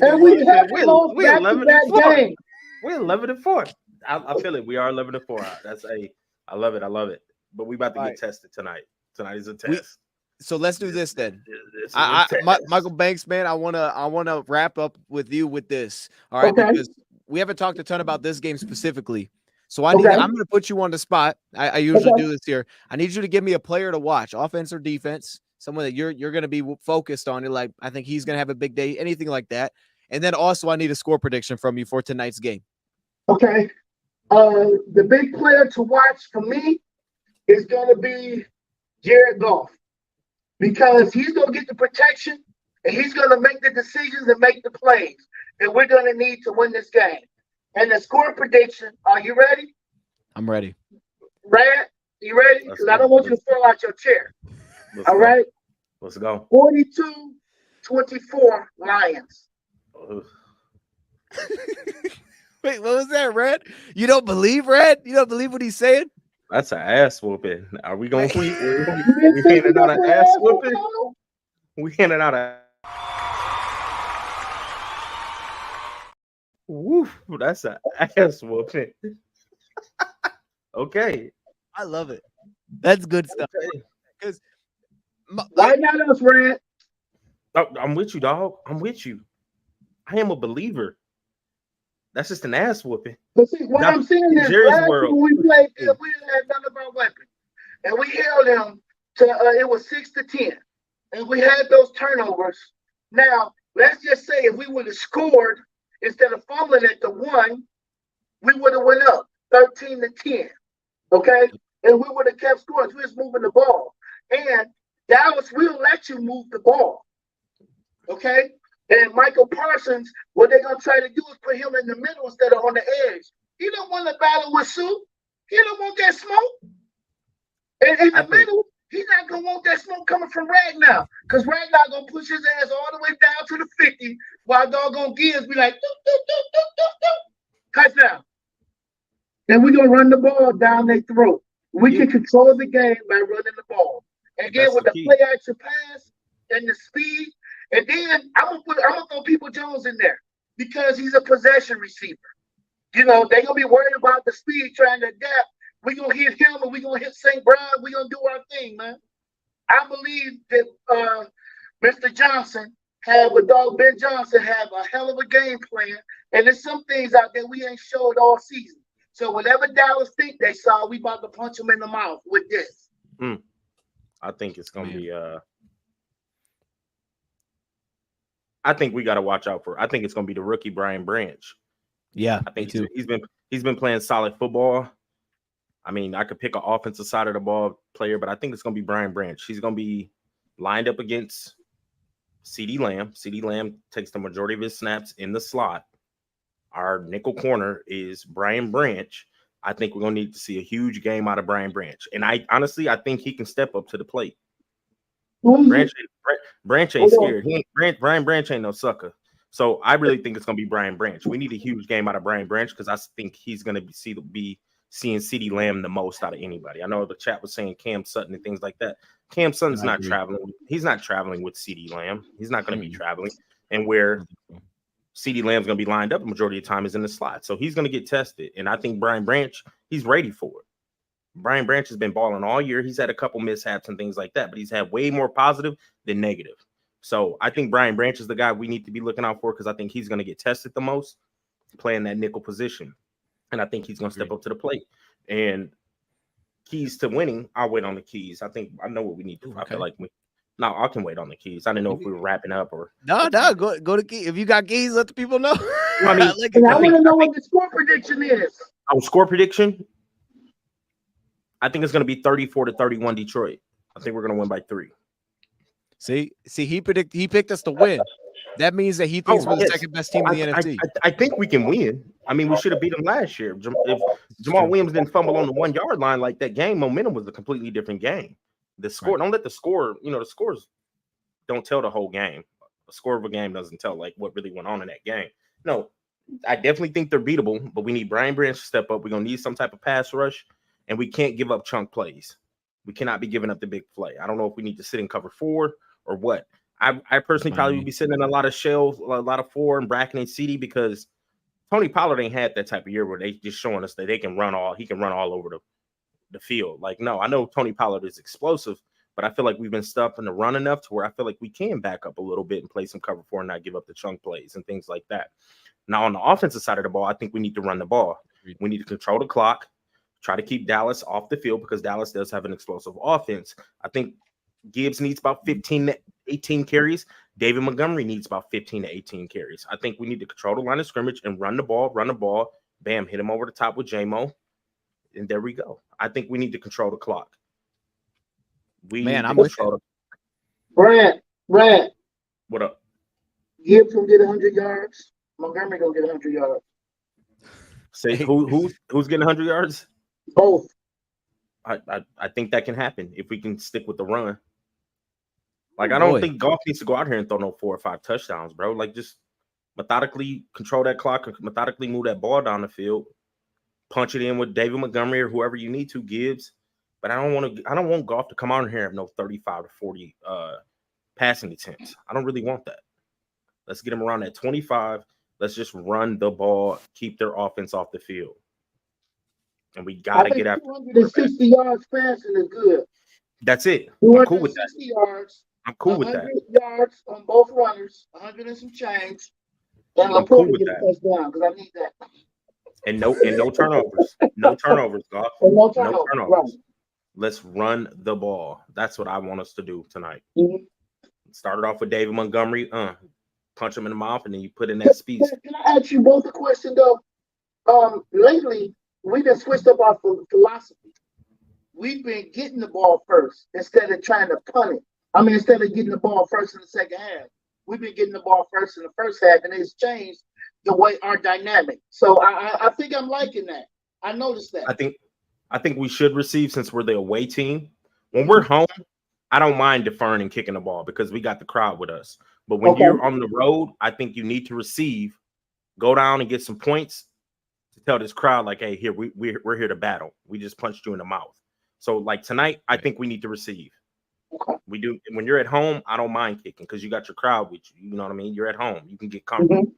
And we have those back-to-back games. We're 11-4. I feel it. We are 11-4. I love it. But we about to get tested tonight. Tonight is a test. So let's do this then. Michael Banks, man, I wanna wrap up with you with this. All right, okay. Because we haven't talked a ton about this game specifically. So I'm gonna put you on the spot. I usually do this here. I need you to give me a player to watch, offense or defense, someone that you're gonna be focused on. Like, I think he's gonna have a big day, anything like that. And then also I need a score prediction from you for tonight's game. Okay. The big player to watch for me is gonna be Jared Goff. Because he's going to get the protection and he's going to make the decisions and make the plays that we're going to need to win this game. And the score prediction, are you ready? I'm ready. Brad, you ready? Because I don't want you to fall out your chair. All right? Let's go. 42-24 Lions. Wait, what was that, Red? You don't believe, Red? You don't believe what he's saying? That's an ass whooping. Are we going to we handing out an ass whooping? We handing out a Woof, that's an ass whooping. Okay. I love it. That's good stuff. Okay. Because Why not us, Red? Oh, I'm with you, dog. I'm with you. I am a believer. That's just an ass whooping. But see, what I'm saying is, Jerry's last world. time we played them, we didn't have none of our weapons, and we held them to it was 6-10, and we had those turnovers. Now, let's just say if we would have scored instead of fumbling at the 1, we would have went up 13-10. Okay, and we would have kept scoring. We was moving the ball, and Dallas will let you move the ball. Okay. And Michael Parsons, what they're gonna try to do is put him in the middle instead of on the edge. He don't want to battle with Sue. He don't want that smoke. And in the middle, he's not gonna want that smoke coming from Ragnar, because Ragnar gonna push his ass all the way down to the 50, while doggone Gibbs be like, doop, doop, doop, doop, doop, doop. Touchdown. And we're gonna run the ball down their throat. We can control the game by running the ball. And then with the play action pass and the speed. And then I'm gonna throw People Jones in there because he's a possession receiver. You know, they're gonna be worried about the speed trying to adapt. We're gonna hit him and we're gonna hit St. Brown. We're gonna do our thing, man. I believe that Mr. Johnson Ben Johnson have a hell of a game plan. And there's some things out there we ain't showed all season. So whatever Dallas think they saw, we about to punch them in the mouth with this. I think it's gonna be I think we got to watch out for. I think it's going to be the rookie Brian Branch. Yeah, I think he's been playing solid football. I mean, I could pick an offensive side of the ball player, but I think it's going to be Brian Branch. He's going to be lined up against CeeDee Lamb. CeeDee Lamb takes the majority of his snaps in the slot. Our nickel corner is Brian Branch. I think we're going to need to see a huge game out of Brian Branch. And I think he can step up to the plate. Branch ain't scared. Brian Branch ain't no sucker. So I really think it's going to be Brian Branch. We need a huge game out of Brian Branch because I think he's going to be seeing CeeDee Lamb the most out of anybody. I know the chat was saying Cam Sutton and things like that. Cam Sutton's not traveling. He's not traveling with CeeDee Lamb. He's not going to be traveling. And where CeeDee Lamb's going to be lined up the majority of the time is in the slot. So he's going to get tested. And I think Brian Branch, he's ready for it. Brian Branch has been balling all year. He's had a couple mishaps and things like that, but he's had way more positive than negative. So I think Brian Branch is the guy we need to be looking out for because I think he's going to get tested the most playing that nickel position. And I think he's going to step up to the plate. And keys to winning, I'll wait on the keys. I know what we need to do. I feel like I can wait on the keys. I didn't know if we were wrapping up or no. Go to keys. If you got keys, let the people know. I mean, I want to know what the score prediction is. Our score prediction. I think it's going to be 34-31 Detroit. I think we're going to win by 3. See, he picked us to win. That means that he thinks we're the second best team in the NFC. I think we can win. I mean, we should have beat them last year. If Jamal Williams didn't fumble on the 1 yard line like that, game momentum was a completely different game. The score, don't let the score, the scores don't tell the whole game. The score of a game doesn't tell like what really went on in that game. No, I definitely think they're beatable, but we need Brian Branch to step up. We're going to need some type of pass rush. And we can't give up chunk plays. We cannot be giving up the big play. I don't know if we need to sit in cover 4 or what. I personally probably would be sitting in a lot of shells, a lot of 4 and bracketing CD because Tony Pollard ain't had that type of year where they just showing us that he can run all over the field. Like, no, I know Tony Pollard is explosive, but I feel like we've been stuck in the run enough to where I feel like we can back up a little bit and play some cover 4 and not give up the chunk plays and things like that. Now, on the offensive side of the ball, I think we need to run the ball. We need to control the clock. Try to keep Dallas off the field because Dallas does have an explosive offense. I think Gibbs needs about 15 to 18 carries. David Montgomery needs about 15 to 18 carries. I think we need to control the line of scrimmage and run the ball. Bam, hit him over the top with J-Mo. And there we go. I think we need to control the clock. I'm with you. Brad. What up? Gibbs gonna get 100 yards. Montgomery gonna get 100 yards. Say who's getting 100 yards? Both. I think that can happen if we can stick with the run. Like, I don't think Goff needs to go out here and throw no 4 or 5 touchdowns, bro. Like, just methodically control that clock, methodically move that ball down the field, punch it in with David Montgomery or whoever you need to, Gibbs. But I don't want Goff to come out here and have no 35 to 40 passing attempts. I don't really want that. Let's get him around that 25. Let's just run the ball, keep their offense off the field. And we got to get after 260 yards passing is good. That's it. I'm cool with that. 260 yards. I'm cool with that. 100 yards on both runners, 100 and some change. And I'm cool to with get that. a touchdown because I need that. And no turnovers. No turnovers, God. No turnovers. Right. Let's run the ball. That's what I want us to do tonight. Mm-hmm. Started off with David Montgomery. Punch him in the mouth, and then you put in that speech. Can I ask you both a question though? Lately we've been switched up our philosophy. We've been getting the ball first instead of trying to punt it. I mean, instead of getting the ball first in the second half, we've been getting the ball first in the first half, and it's changed the way our dynamic. So I think I'm liking that. I noticed that. I think we should receive since we're the away team. When we're home, I don't mind deferring and kicking the ball because we got the crowd with us. But when you're on the road, I think you need to receive, go down and get some points to tell this crowd, like, hey, here, we're here to battle. We just punched you in the mouth. So, like, tonight, I think we need to receive. Okay. We do. When you're at home, I don't mind kicking because you got your crowd with you. You know what I mean? You're at home. You can get comfortable. Mm-hmm.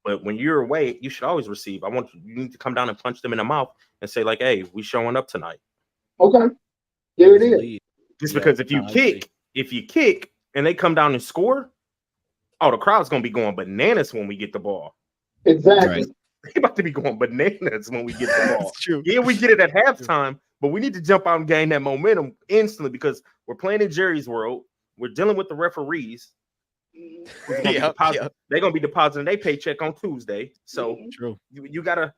But when you're away, you should always receive. You need to come down and punch them in the mouth and say, like, hey, we showing up tonight. Okay. There it is. Just because if you kick and they come down and score, the crowd's gonna be going bananas when we get the ball. Exactly. Right. They about to be going bananas when we get the ball. That's true. Yeah, we get it at halftime, but we need to jump out and gain that momentum instantly because we're playing in Jerry's world. We're dealing with the referees. They're gonna be depositing their paycheck on Tuesday. So true. You gotta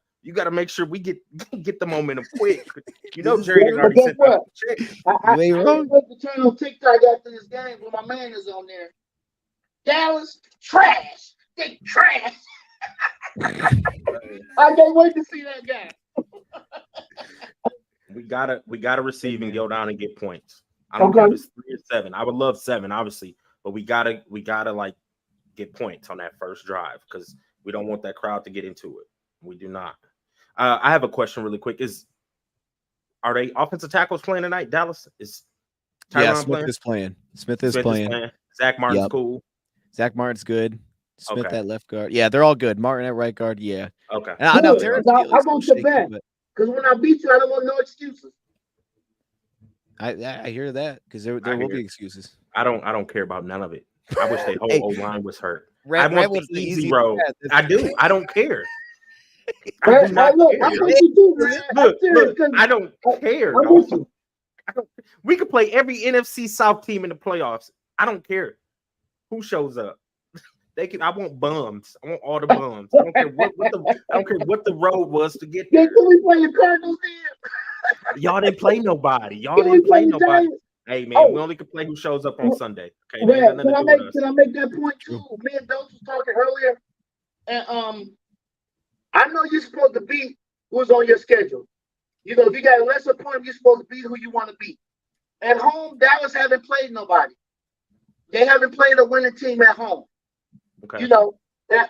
make sure we get the momentum quick. You know, Jerry already sent out the check. I went to turn on TikTok after this game when my man is on there. Dallas trash. They trash. I can't wait to see that guy. We gotta receive and go down and get points. I don't care if it's 3 or 7. I would love 7, obviously, but we gotta like get points on that first drive because we don't want that crowd to get into it. We do not. I have a question really quick. Are they offensive tackles playing tonight? Dallas is. Smith is playing. Zach Martin's cool. Zach Martin's good. Smith at left guard. Yeah, they're all good. Martin at right guard. Yeah. Okay. And I know Terrence I want your back because when I beat you, I don't want no excuses. I hear that because there will be excuses. I don't care about none of it. I wish their whole O-line was hurt. I want the easy road. I do. I don't care. I do not care. Look, I don't care. We could play every NFC South team in the playoffs. I don't care who shows up. I want bums. I want all the bums. I don't care what the road was to get there. Can we play the Cardinals then? Y'all didn't play nobody. Hey man, we only can play who shows up on Sunday. Okay. Can I make that point too? Me and Dose was talking earlier, and I know you're supposed to beat who's on your schedule. You know, if you got a lesser point, you're supposed to beat who you want to beat. At home, Dallas haven't played nobody. They haven't played a winning team at home. Okay. You know that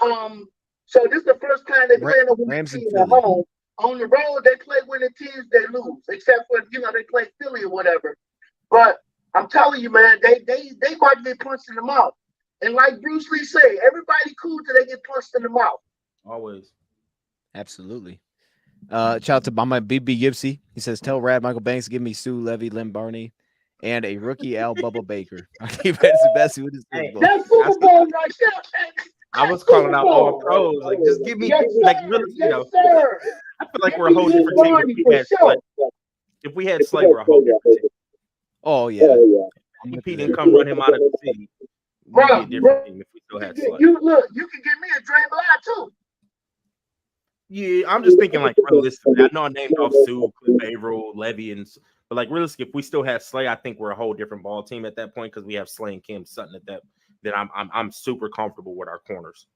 so this is the first time they play a winning team at home. On the road, they play winning teams, they lose, except for they play Philly or whatever. But I'm telling you, man, they about to get punched in the mouth. And like Bruce Lee say, everybody cool till they get punched in the mouth. Always. Absolutely. Shout out to my BB Gipsy. He says, tell Rad Michael Banks, give me Sue Levy, Lynn Barney, and a rookie Al Bubba Baker. I keep the best with his football. That's Super Bowl right there. I was calling out all pros. Like, just give me really, sir. I feel like we're a whole different team if we had Slay, we're a whole different team. Oh yeah. If he didn't come run him out of the city, we'd be a different team if we still had Slay. You can give me a Dre Bly too. Yeah, I'm just thinking like realistically. I know I named off Sue, Cliff Averill, Levy, but like realistically, if we still had Slay, I think we're a whole different ball team at that point because we have Slay and Kim Sutton at that. Then I'm super comfortable with our corners.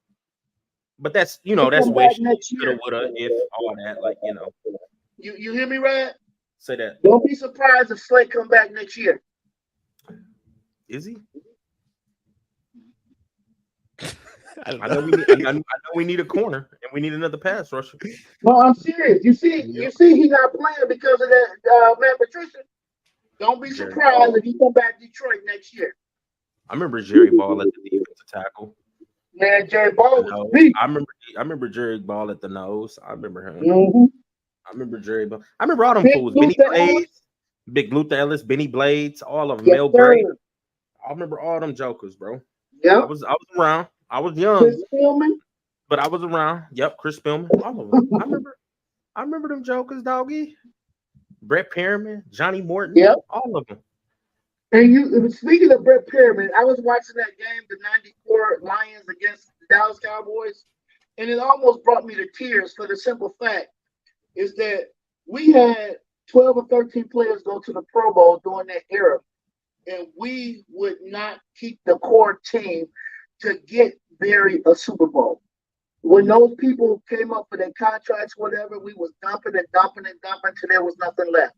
But that's that's wish, shoulda, woulda, if all that, like You hear me, Rad? Say that. Don't be surprised if Slay come back next year. Is he? I know we need a corner and we need another pass rusher. No, I'm serious. You see he's not playing because of that Matt Patricia. Don't be surprised if he come back to Detroit next year. I remember Jerry Ball at the defensive tackle. Man, Jerry Ball was No, beat. I remember Jerry Ball at the nose. I remember him. Mm-hmm. I remember Jerry Ball. I remember all them Big fools. Benny Luther Ellis. Blades, Big Luther Ellis, Benny Blades, all of them. Yes, Mel Gray. sir. I remember all them jokers, bro. I Yep. was around. I was young, Chris Philman. but I was around. Yep, Chris Spillman, all of them. I remember them jokers, doggy. Brett Perriman, Johnny Morton, Yep. all of them. And you speaking of Brett Perriman, I was watching that game, the '94 Lions against the Dallas Cowboys, and it almost brought me to tears for the simple fact is that we had 12 or 13 players go to the Pro Bowl during that era, and we would not keep the core team to get Barry a Super Bowl. When those people came up for their contracts, whatever, we was dumping and dumping and dumping till there was nothing left.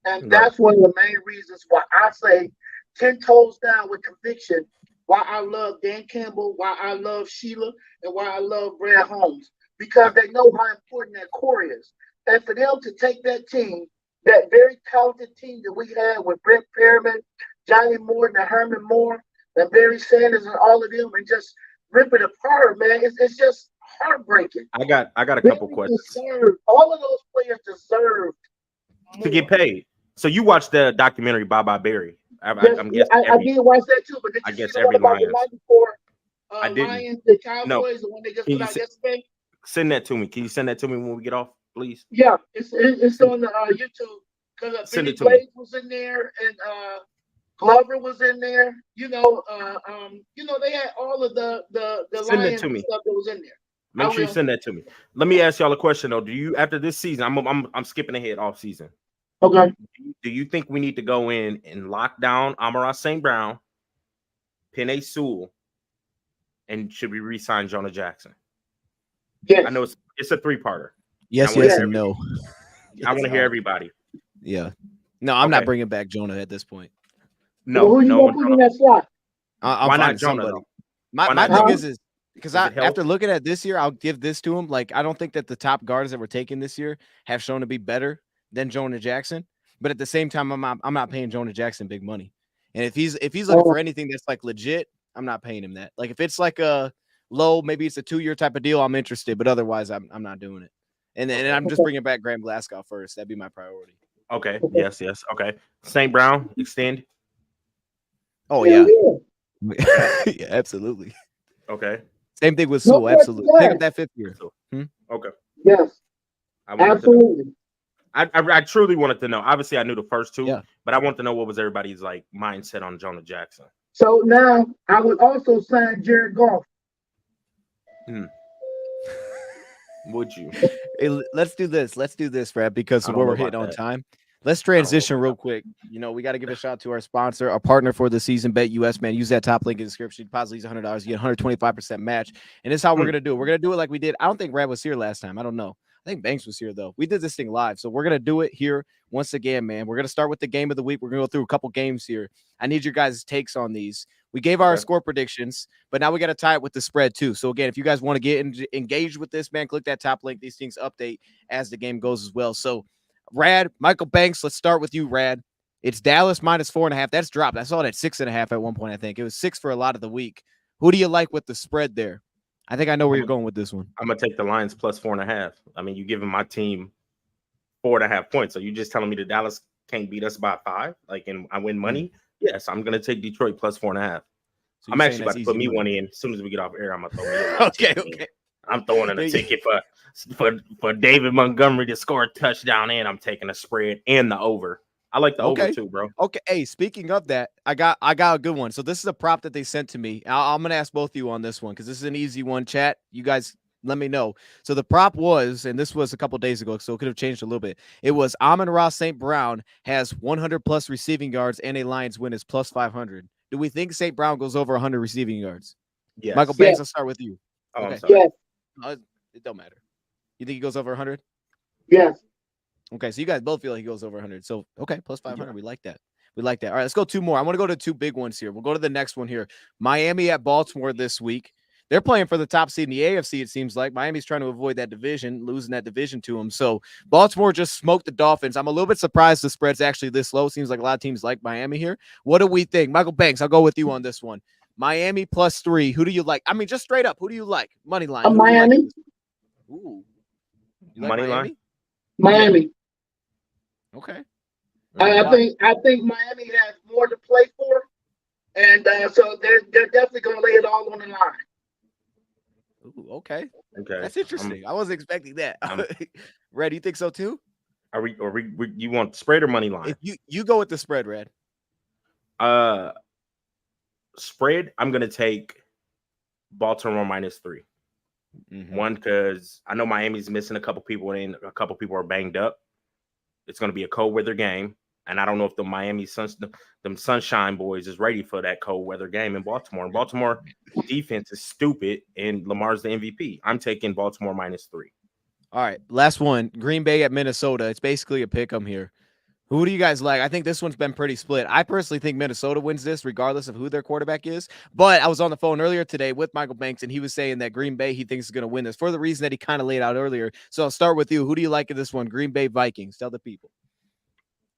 And Right. that's one of the main reasons why I say 10 toes down with conviction, why I love Dan Campbell, why I love Sheila, and why I love Brad Holmes, because they know how important that core is. And for them to take that team, that very talented team that we had with Brett Perriman, Johnny Morton, and Herman Moore, and Barry Sanders, and all of them, and just rip it apart, man, it's just heartbreaking. I got a Barry couple questions all of those players deserved more. to get paid. So you watched the documentary Bye Bye Barry? Yes, I'm guessing. I did watch that too, but did I you guess see the one every about the Lions. '94 I didn't. Lions, the Cowboys, the one they just Can put you out see- yesterday? Send that to me. Can you send that to me when we get off, please? Yeah, it's on the YouTube because Send Benny it to me. Blades was in there and Glover was in there. They had all of the Send it Lions to me. stuff that was in there. Make sure you send that to me. Let me ask y'all a question though. Do you, after this season, I'm skipping ahead off season. Okay. Do you think we need to go in and lock down Amon-Ra St. Brown, Penei Sewell, and should we re-sign Jonah Jackson? Yes. I know it's a three-parter. Yes, I wanna yes, hear and no. I want to hear everybody. Yeah. No, I'm not Okay. bringing back Jonah at this point. No, Well, who you gonna put in that slot? I'm Why not finding Jonah, somebody. though? My Why my not thing Jonah? is because Is it health? after looking at this year, I'll give this to him. Like, I don't think that the top guards that we're taking this year have shown to be better than Jonah Jackson. But at the same time, I'm not paying Jonah Jackson big money. And if he's looking for anything that's like legit, I'm not paying him that. Like if it's like a low, maybe it's a 2-year type of deal, I'm interested. But otherwise, I'm not doing it. And I'm just bringing back Graham Glasgow first. That'd be my priority. Okay. Yes. Okay. St. Brown extend. Oh Hell yeah, yeah. yeah, absolutely. Okay. Same thing with No Sewell. Absolutely. question Pick up asked. that 5th year. Okay. Yes, I wanted to know. absolutely. I truly wanted to know. Obviously, I knew the first two, Yeah. but I want to know what was everybody's like mindset on Jonah Jackson. So now I would also sign Jared Goff. Would you? Hey, let's do this. Let's do this, Brad, because I of don't where know we're hitting about on that. time. Let's transition real quick. We got to give a shout out to our sponsor, our partner for the season, Bet US, man. Use that top link in the description. Deposit these $100, you get 125% match. And this is how we're going to do it. We're going to do it like we did. I don't think Brad was here last time. I don't know. I think Banks was here, though. We did this thing live. So we're going to do it here once again, man. We're going to start with the game of the week. We're going to go through a couple games here. I need your guys' takes on these. We gave our score predictions, but now we got to tie it with the spread, too. So, again, if you guys want to get engaged with this, man, click that top link. These things update as the game goes as well. So, Rad, Michael Banks, let's start with you, Rad. It's Dallas minus 4.5. That's dropped. I saw it at 6.5 at one point, I think. It was 6 for a lot of the week. Who do you like with the spread there? I think I know where you're going with this one. I'm gonna take the Lions plus 4.5. I mean, you giving my team 4.5 points. So you just telling me that Dallas can't beat us by 5? Like, and I win money? Yes, I'm gonna take Detroit plus 4.5. So I'm actually about to put me one in as soon as we get off air. I'm gonna throw me in. Okay. I'm throwing in a ticket for David Montgomery to score a touchdown, and I'm taking a spread and the over. I like the over too, bro. Okay. Hey, speaking of that, I got a good one. So this is a prop that they sent to me. I'm gonna ask both of you on this one because this is an easy one. Chat, you guys, let me know. So the prop was, and this was a couple days ago, so it could have changed a little bit. It was Amon-Ra St. Brown has 100 plus receiving yards and a Lions win is plus 500. Do we think St. Brown goes over 100 receiving yards? Yes. Michael Banks, I'll start with you. Oh, Okay. I'm sorry. Yes. It don't matter. You think he goes over 100? Yes. Okay, so you guys both feel like he goes over 100. So, okay, plus 500. Yeah. We like that. We like that. All right, let's go 2 more. I want to go to 2 big ones here. We'll go to the next one here. Miami at Baltimore this week. They're playing for the top seed in the AFC, it seems like. Miami's trying to avoid that division, losing that division to them. So, Baltimore just smoked the Dolphins. I'm a little bit surprised the spread's actually this low. Seems like a lot of teams like Miami here. What do we think? Michael Banks, I'll go with you on this one. Miami +3. Who do you like? I mean, just straight up, who do you like? Money line. Who do you like Miami. in this? Ooh. You like Money Miami? line? Miami. Okay. I think Miami has more to play for, and so they're definitely going to lay it all on the line. Ooh, okay. Okay. That's interesting. I wasn't expecting that. Red, you think so too? Are we you want spread or money line? If you go with the spread, Red. Spread, I'm gonna take Baltimore -3. Mm-hmm. One, because I know Miami's missing a couple people and a couple people are banged up. It's gonna be a cold weather game. And I don't know if the Miami them Sunshine Boys is ready for that cold weather game in Baltimore. And Baltimore defense is stupid, and Lamar's the MVP. I'm taking Baltimore -3. All right, last one. Green Bay at Minnesota. It's basically a pick 'em here. Who do you guys like? I think this one's been pretty split. I personally think Minnesota wins this, regardless of who their quarterback is. But I was on the phone earlier today with Michael Banks, and he was saying that Green Bay he thinks is going to win this for the reason that he kind of laid out earlier. So I'll start with you. Who do you like in this one? Green Bay Vikings. Tell the people.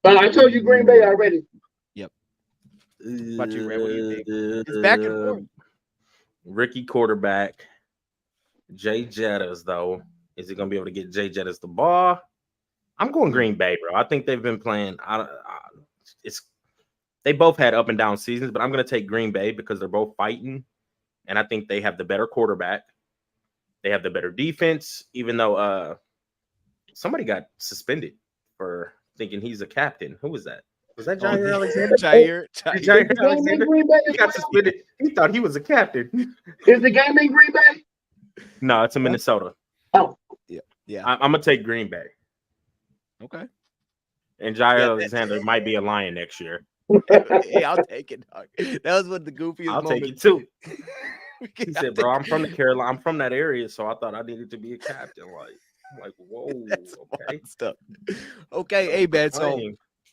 I told you Green Bay already. Yep. What about you, Red? What do you think? It's back and forth. Rookie quarterback, Jay Jettas, though. Is he going to be able to get Jay Jettas the ball? I'm going Green Bay, bro. I think they've been playing. They both had up and down seasons, but I'm going to take Green Bay because they're both fighting, and I think they have the better quarterback. They have the better defense, even though somebody got suspended for thinking he's a captain. Who was that? Was that Jair Alexander? Jair Alexander. He got suspended. He thought he was a captain. Is the game in Green Bay? No, it's in Minnesota. Oh, yeah. I'm gonna take Green Bay. Okay. And Jair Alexander might be a Lion next year. Hey, I'll take it, dog. That was what the goofiest. I'll take it too. He said, "Bro, I'm from the Carolina. I'm from that area, so I thought I needed to be a captain." Like, whoa, okay, stuff. Okay, hey man. So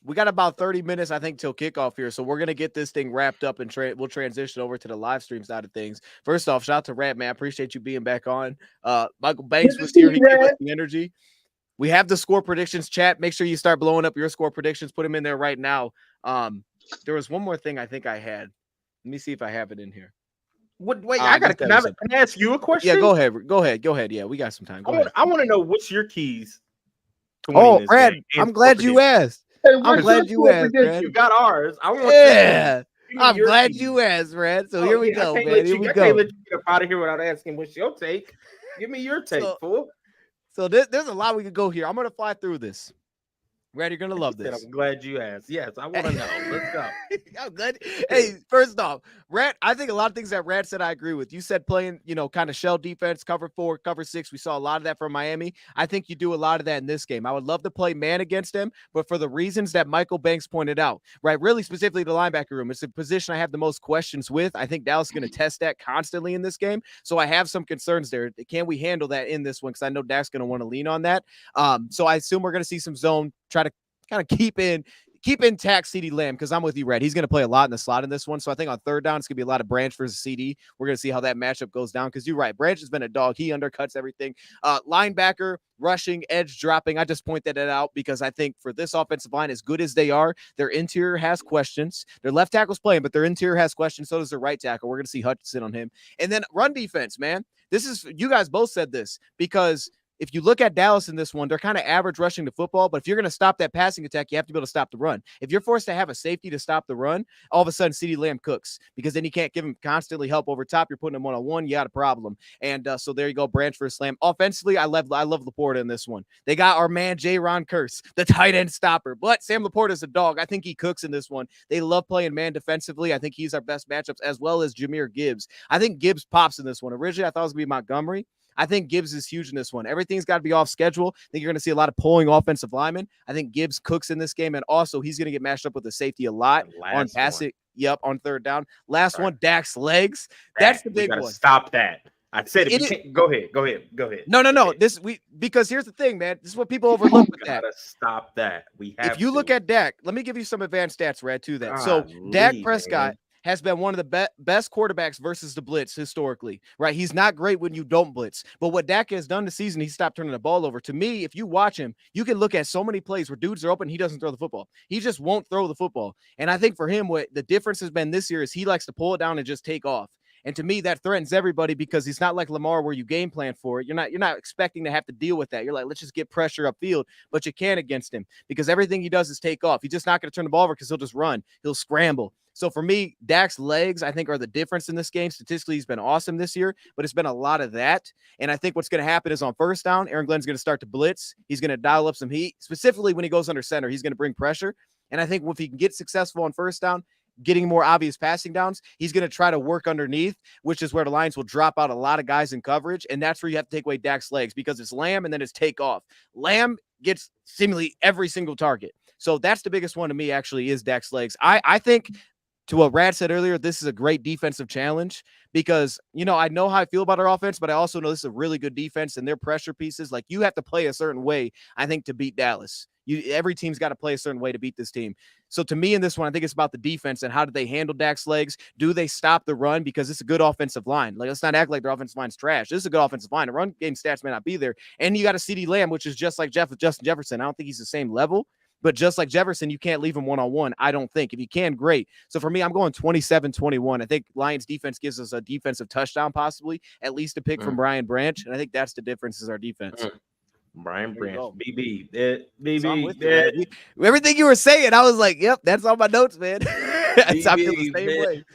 we got about 30 minutes, I think, till kickoff here. So we're gonna get this thing wrapped up and we'll transition over to the live stream side of things. First off, shout out to Rat, man. I appreciate you being back on. Michael Banks was here. He gave us the energy. We have the score predictions chat. Make sure you start blowing up your score predictions. Put them in there right now. There was one more thing I think I had. Let me see if I have it in here. What? Wait, can I ask you a question? Yeah, go ahead. Yeah, we got some time. I want to know what's your keys. Oh, Brad, I'm glad you asked. I'm glad you asked, Brad. You got ours. I want. Yeah, I'm glad you asked, Brad. So here we go, man. Here we go. I can't let you get up out of here without asking what's your take. Give me your take, fool. So there's a lot we could go here. I'm gonna fly through this. Brad, you're gonna love this. I'm glad you asked. Yes, I want to know. Let's go. I'm glad. Hey, first off, Rat, I think a lot of things that Rat said I agree with. You said playing, kind of shell defense, cover 4, cover 6. We saw a lot of that from Miami. I think you do a lot of that in this game. I would love to play man against them, but for the reasons that Michael Banks pointed out, right? Really specifically the linebacker room. It's a position I have the most questions with. I think Dallas is going to test that constantly in this game. So I have some concerns there. Can we handle that in this one? Because I know Dak's going to want to lean on that. So I assume we're going to see some zone, try to kind of keep intact CeeDee Lamb, because I'm with you, Red. He's going to play a lot in the slot in this one. So I think on third down, it's going to be a lot of Branch versus CD. We're going to see how that matchup goes down, because you're right. Branch has been a dog. He undercuts everything. Linebacker, rushing, edge dropping. I just pointed that out because I think for this offensive line, as good as they are, their interior has questions. Their left tackle's playing, but their interior has questions. So does their right tackle. We're going to see Hutchinson on him. And then run defense, man. You guys both said this, because if you look at Dallas in this one, they're kind of average rushing the football, but if you're going to stop that passing attack, you have to be able to stop the run. If you're forced to have a safety to stop the run, all of a sudden CeeDee Lamb cooks, because then you can't give him constantly help over top. You're putting him one-on-one. You got a problem. And so there you go, Branch versus Lamb. Offensively, I love Laporta in this one. They got our man, J-Ron Curse, the tight end stopper, but Sam Laporta is a dog. I think he cooks in this one. They love playing man defensively. I think he's our best matchups, as well as Jahmyr Gibbs. I think Gibbs pops in this one. Originally, I thought it was going to be Montgomery. I think Gibbs is huge in this one. Everything's got to be off schedule. I think you're going to see a lot of pulling offensive linemen. I think Gibbs cooks in this game, and also he's going to get matched up with the safety a lot on passing. Yep, on third down. Last one, Dak's legs. That's the big one. Stop that. I said it. Go ahead. No. Because here's the thing, man. This is what people overlook with that. Stop that. If you look at Dak, let me give you some advanced stats, Red, to that. So Dak Prescott has been one of the best quarterbacks versus the blitz historically, right? He's not great when you don't blitz. But what Dak has done this season, he stopped turning the ball over. To me, if you watch him, you can look at so many plays where dudes are open, he doesn't throw the football. He just won't throw the football. And I think for him, what the difference has been this year is he likes to pull it down and just take off. And to me, that threatens everybody because he's not like Lamar where you game plan for it. You're not expecting to have to deal with that. You're like, let's just get pressure upfield, but you can't against him because everything he does is take off. He's just not going to turn the ball over because he'll just run. He'll scramble. So for me, Dak's legs, I think, are the difference in this game. Statistically, he's been awesome this year, but it's been a lot of that. And I think what's going to happen is on first down, Aaron Glenn's going to start to blitz. He's going to dial up some heat. Specifically when he goes under center, he's going to bring pressure. And I think if he can get successful on first down, getting more obvious passing downs, he's going to try to work underneath, which is where the Lions will drop out a lot of guys in coverage. And that's where you have to take away Dak's legs because it's Lamb and then it's takeoff. Lamb gets seemingly every single target. So that's the biggest one to me actually is Dak's legs. I think to what Rad said earlier, this is a great defensive challenge because, I know how I feel about our offense, but I also know this is a really good defense and their pressure pieces. Like you have to play a certain way, I think, to beat Dallas. Every team's got to play a certain way to beat this team. So to me in this one, I think it's about the defense and how do they handle Dak's legs? Do they stop the run? Because it's a good offensive line. Like, let's not act like their offensive line's trash. This is a good offensive line. The run game stats may not be there. And you got a CeeDee Lamb, which is just like Justin Jefferson. I don't think he's the same level, but just like Jefferson, you can't leave him one-on-one, I don't think. If you can, great. So for me, I'm going 27-21. I think Lions defense gives us a defensive touchdown possibly, at least a pick from Brian Branch. And I think that's the difference is our defense. Brian Branch, BB, everything you were saying, I was like, "Yep, that's on my notes, man." I feel the same way.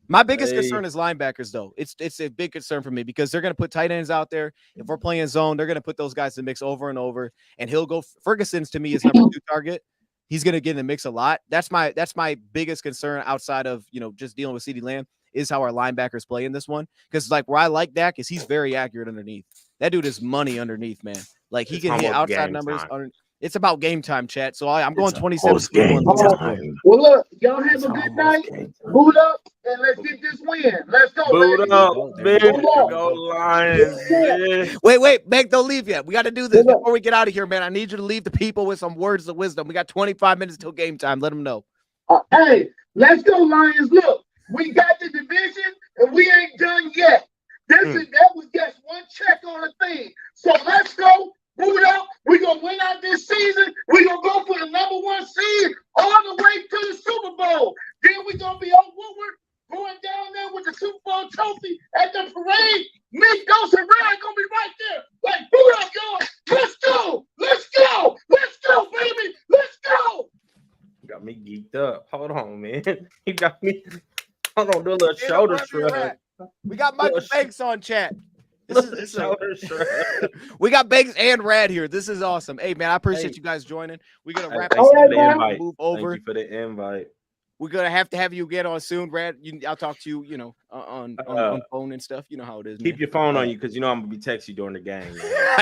My biggest concern is linebackers, though. It's a big concern for me because they're going to put tight ends out there. If we're playing zone, they're going to put those guys in the mix over and over, and he'll go. Ferguson's to me is number 2 target. He's going to get in the mix a lot. That's my biggest concern outside of just dealing with CeeDee Lamb is how our linebackers play in this one. Because like where I like Dak is he's very accurate underneath. That dude is money underneath, man. Like he can hit outside numbers. It's about game time, chat. So I'm going 27-21. Well, look, y'all have a good night. Boot up and let's get this win. Let's go. Boot up, man. Go Lions. Wait, Meg, don't leave yet. We got to do this before we get out of here, man. I need you to leave the people with some words of wisdom. We got 25 minutes till game time. Let them know. Hey, let's go, Lions. Look, we got the division and we ain't done yet. That was just one check on the thing. So let's go. Boot up. We're going to win out this season. We're going to go for the number 1 seed all the way to the Super Bowl. Then we're going to be on Woodward going down there with the Super Bowl trophy at the parade. Me, Ghost, and Ryan going to be right there. Like, boot up, y'all. Let's go. Let's go. Let's go, baby. Let's go. You got me geeked up. Hold on, man. You got me. Hold on, do a little shoulder shrug. We got Michael Banks on chat. We got Banks and Rad here. This is awesome. Hey, man, I appreciate you guys joining. We're going to wrap it up. Move over. Thank you for the invite. We're going to have you get on soon, Rad. I'll talk to you, on phone and stuff. You know how it is. Keep your phone on you because I'm going to be texting you during the game.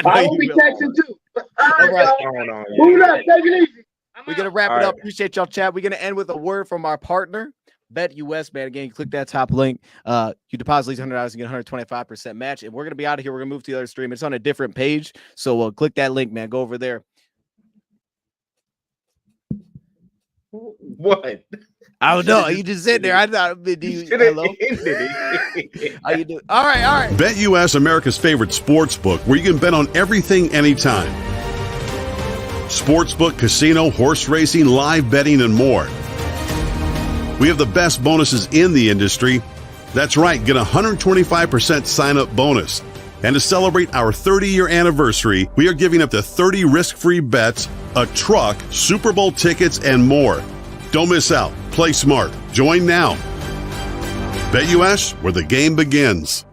I will be texting too. All right. Move up. Take it easy. We're going to wrap it up. Appreciate y'all, chat. We're going to end with a word from our partner, BetUS, man. Again, click that top link. You deposit at least $100 and get 125% match. And we're going to be out of here. We're going to move to the other stream. It's on a different page. So click that link, man. Go over there. What? I don't know. You just sitting there. I thought, hello? How you doing? All right. BetUS, America's favorite sports book, where you can bet on everything, anytime. Sportsbook, casino, horse racing, live betting, and more. We have the best bonuses in the industry. That's right, get a 125% sign-up bonus. And to celebrate our 30-year anniversary, we are giving up to 30 risk-free bets, a truck, Super Bowl tickets, and more. Don't miss out. Play smart. Join now. BetUS, where the game begins.